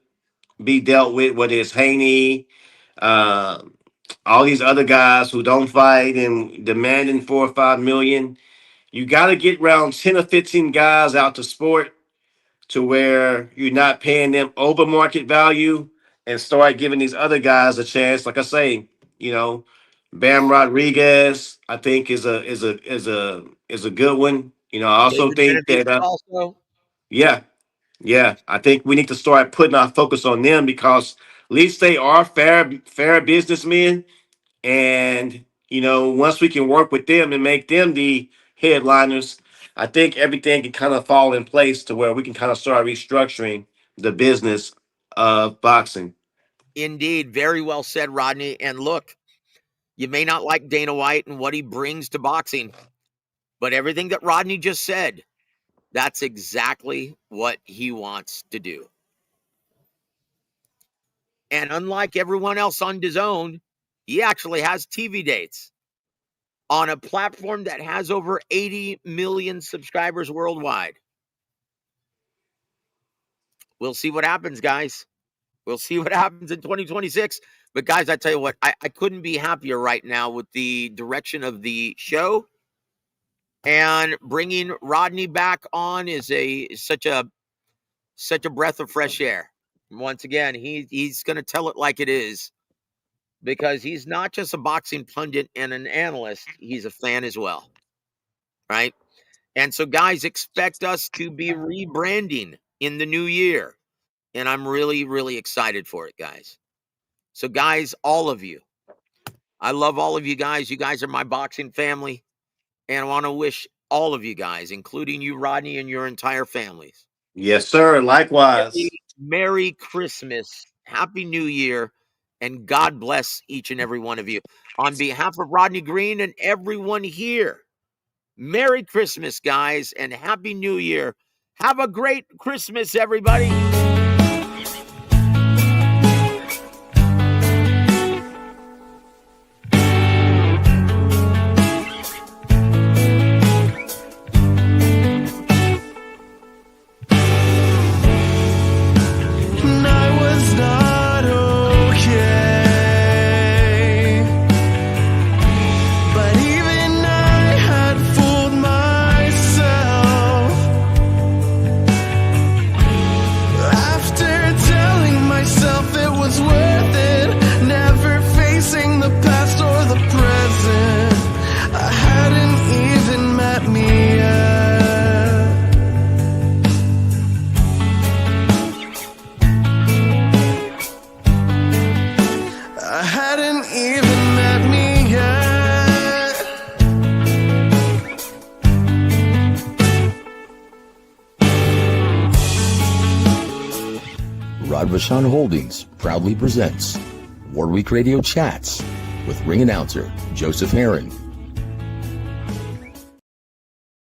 be dealt with, whether it's Haney, uh, all these other guys who don't fight and demanding 4 or 5 million. You got to get around 10 or 15 guys out to sport to where you're not paying them over market value and start giving these other guys a chance. Like I say, you know, Bam Rodriguez, I think is a good one. You know, I also David think Benavidez that also. yeah, yeah, I think we need to start putting our focus on them because at least they are fair businessmen, and you know, once we can work with them and make them the headliners, I think everything can kind of fall in place to where we can kind of start restructuring the business of boxing. Indeed, very well said, Rodney. And look, you may not like Dana White and what he brings to boxing, but everything that Rodney just said, that's exactly what he wants to do. And unlike everyone else on DAZN, he actually has TV dates on a platform that has over 80 million subscribers worldwide. We'll see what happens, guys. We'll see what happens in 2026. But guys, I tell you what, I couldn't be happier right now with the direction of the show. And bringing Rodney back on is such a breath of fresh air. Once again, he's going to tell it like it is, because he's not just a boxing pundit and an analyst, he's a fan as well, right? And so, guys, expect us to be rebranding in the new year. And I'm really, really excited for it, guys. So, guys, all of you, I love all of you guys. You guys are my boxing family. And I want to wish all of you guys, including you, Rodney, and your entire families, Yes, sir. Likewise. Merry Christmas, Happy New Year, and God bless each and every one of you. On behalf of Rodney Green and everyone here, Merry Christmas, guys, and Happy New Year. Have a great Christmas, everybody. Vashon Holdings proudly presents WaraWeek Radio Chats with ring announcer Joseph Herron